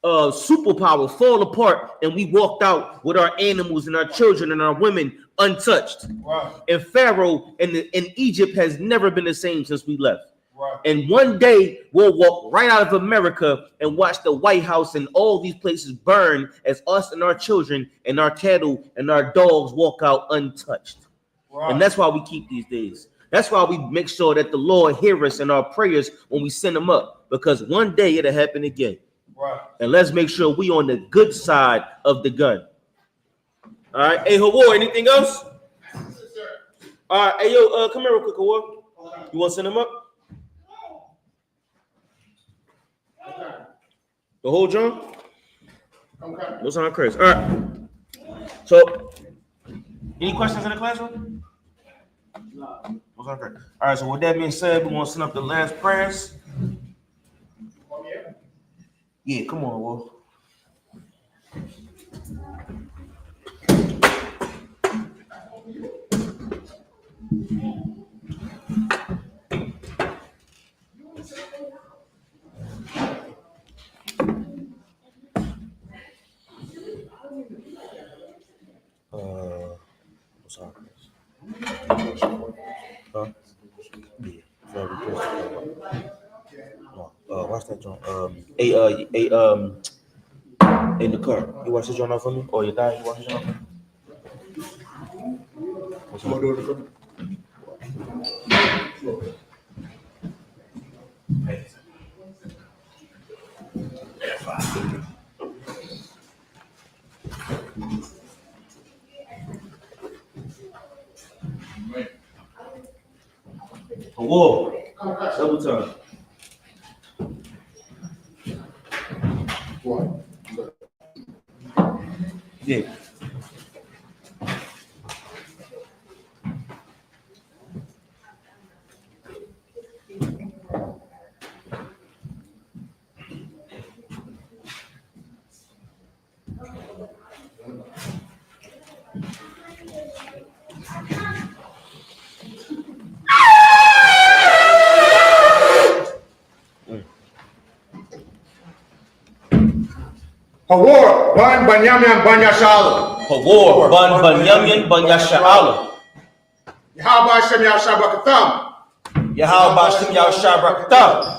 superpower fall apart, and we walked out with our animals and our children and our women untouched. Right. And Pharaoh in Egypt has never been the same since we left. Right. And one day we'll walk right out of America and watch the White House and all these places burn as us and our children and our cattle and our dogs walk out untouched. Right. And that's why we keep these days. That's why we make sure that the Lord hear us in our prayers when we send them up, because one day it'll happen again. Right. And let's make sure we on the good side of the gun. All right. Hey, YAHUAH, anything else? All right. Hey, yo, come here real quick, YAHUAH. You want to send them up? The whole John? Okay. No sound crazy. All right. So, any questions in the classroom? No. All right. So, with that being said, we want to send up the last prayers. Yeah, come on, Wolf. What's up? Huh? Yeah. No, watch that joint. In the car. You watch this joint out for me? Or you die? You watch this joint out for me? Whoa. Double time. What? Yeah. Hawar, Ban Banyamin Banyashal. Hawar, Ban Banyamin Banyashal. Yahweh Shem Yashabakatham. Yahweh Yashabakatham.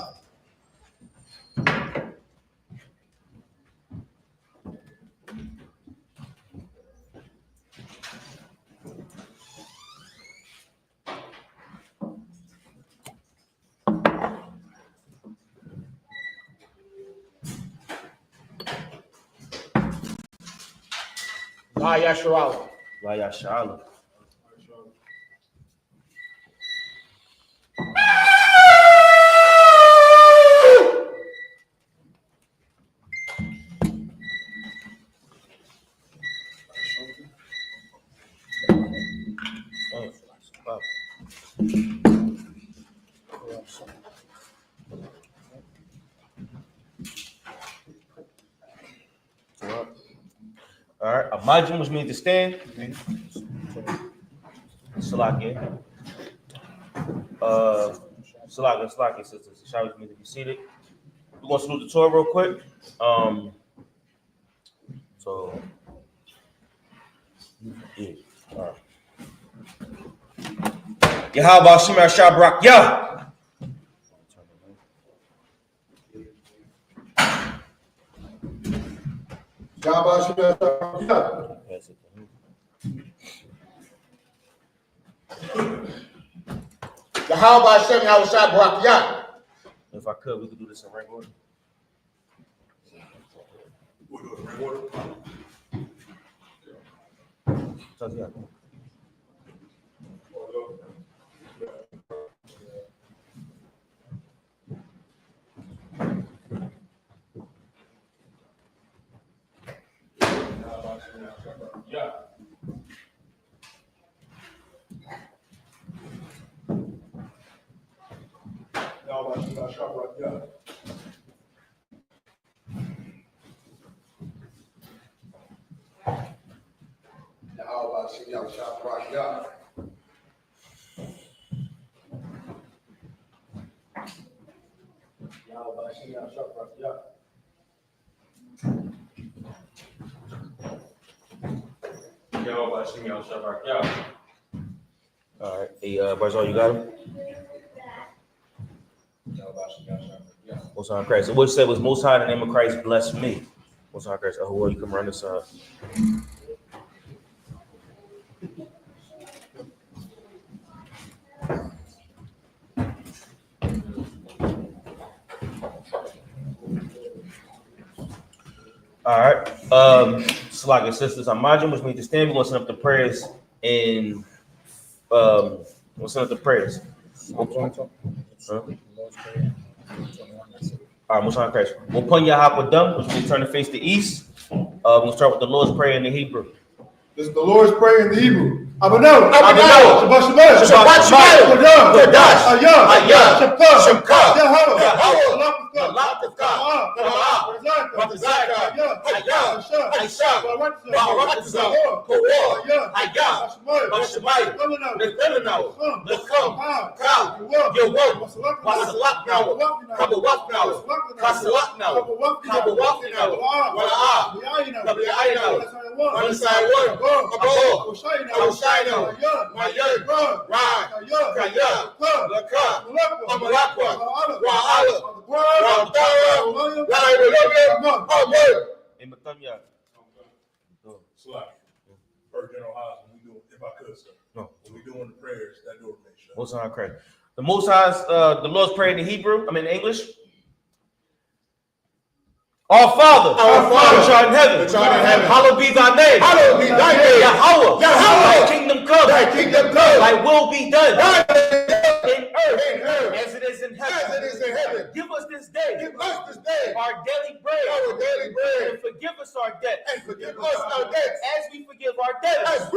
YAHUSHUA. YAHUSHUA. All right, Imagine which means to stand. Salakia. Salakia, sisters. Shall we mean to be seated? We're gonna salute the Torah real quick. So yeah. All right. YAHAWASHI Shabrak Yah. Yahawah Hashem Yahushua Barakiyah. If I could, we could do this in rank order. Yahawah Hashem Yahushua Barakiyah. All right. Hey, Barzal, you got him? Most High Christ. So what said was Most High, in the name of Christ, bless me. Most High Christ. Oh, well, you come around this side. All right. So like your sisters, I'm margin, which means to stand. We're gonna send up the prayers and we'll send up the prayers. Huh? All right, Most High Christ. We'll put Yahawah dumb, which means turn to face the east. We'll start with the Lord's Prayer in the Hebrew. This is the Lord's Prayer in the Hebrew. Abano, Shabbat Shabbat, Shabbat Shabbat, Kadash, I.O.C.K, YAHUAH, Most High Christ. The Most High's, the Lord's Prayer in the Hebrew, I mean in English. Our Father, which art in heaven, hallowed be thy name. Yahawah, thy kingdom come, thy will be done in earth as it is in heaven. Give us this day our daily bread, and forgive us our debts, as we forgive our debtors.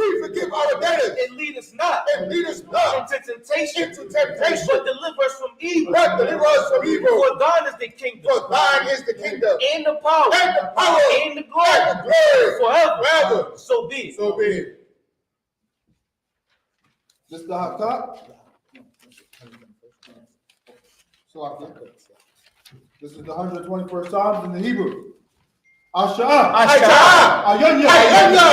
And lead us not into temptation, but deliver us from evil. For thine is the kingdom, and the power, and the glory, forever. So be it. This is the I.O.C.K. This is the 121st Psalms in the Hebrew. YAHUSHUA, YAHANNA,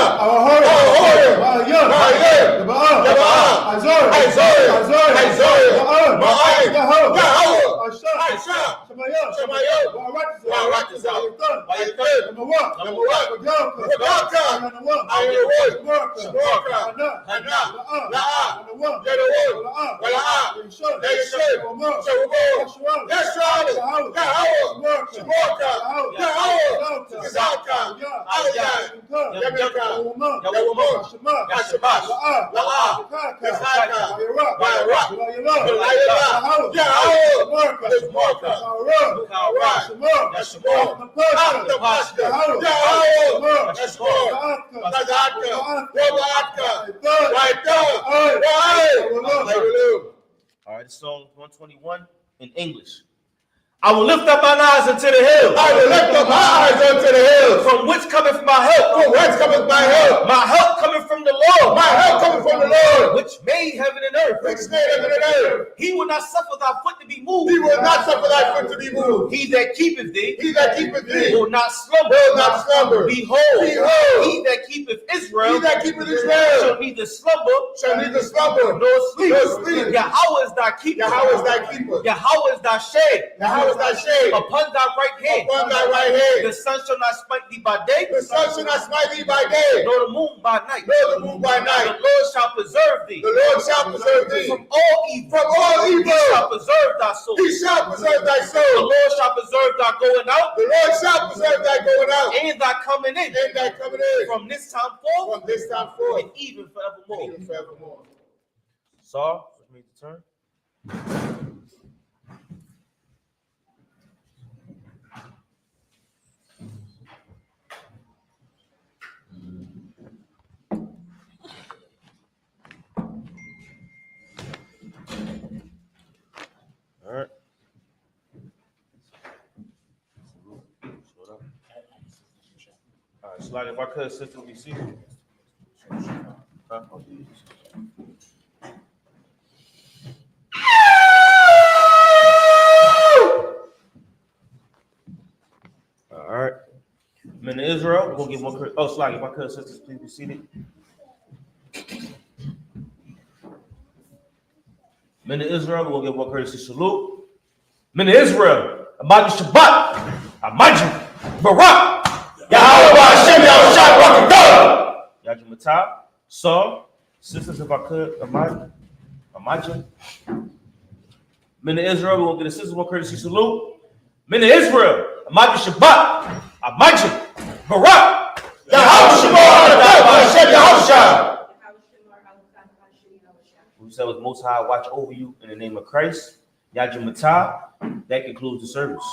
B.O.W, All right, song 121 in English. I will lift up mine eyes unto the hills. From which cometh my help? My help cometh from the Lord. Which made heaven and earth. He will not suffer thy foot to be moved. He that keepeth thee will not slumber. Behold, he that keepeth Israel shall neither slumber nor sleep. Yahawah is thy keeper. Yahawah is thy shade cause thy shade upon thy right hand. upon thy right hand. The sun shall not smite thee by day, The sun shall not smite thee by day, nor the moon by night. nor the moon by The night. Lord shall preserve thee The Lord shall preserve thee from all evil. from all He shall evil. preserve thy soul. He shall preserve thy The soul. Lord shall preserve thy going out The Lord shall preserve thy going out and thy coming in and thy coming in from this time forth from this time forth and even forevermore. even forevermore. Saul, let's make the turn. All right. All right, Slide, if I could, sister, be seated. Huh? All right. Men of Israel, we're gonna give one. Oh, Slide, if I could, sisters, please be seated. Men of Israel, we're gonna give one courtesy salute. Men of Israel, Amadu Shabbat, Amaju, Barak, Yahawah, Hashem, Yahushua, Barak, Yajimata, Saul, sisters, if I could, Amaju. Men of Israel, we're gonna get a sister one courtesy salute. Men of Israel, Amadu Shabbat, Amaju, Barak, Yahawah, Hashem, Yahushua. We said with Most High watch over you in the name of Christ. Yajimata. That concludes the service.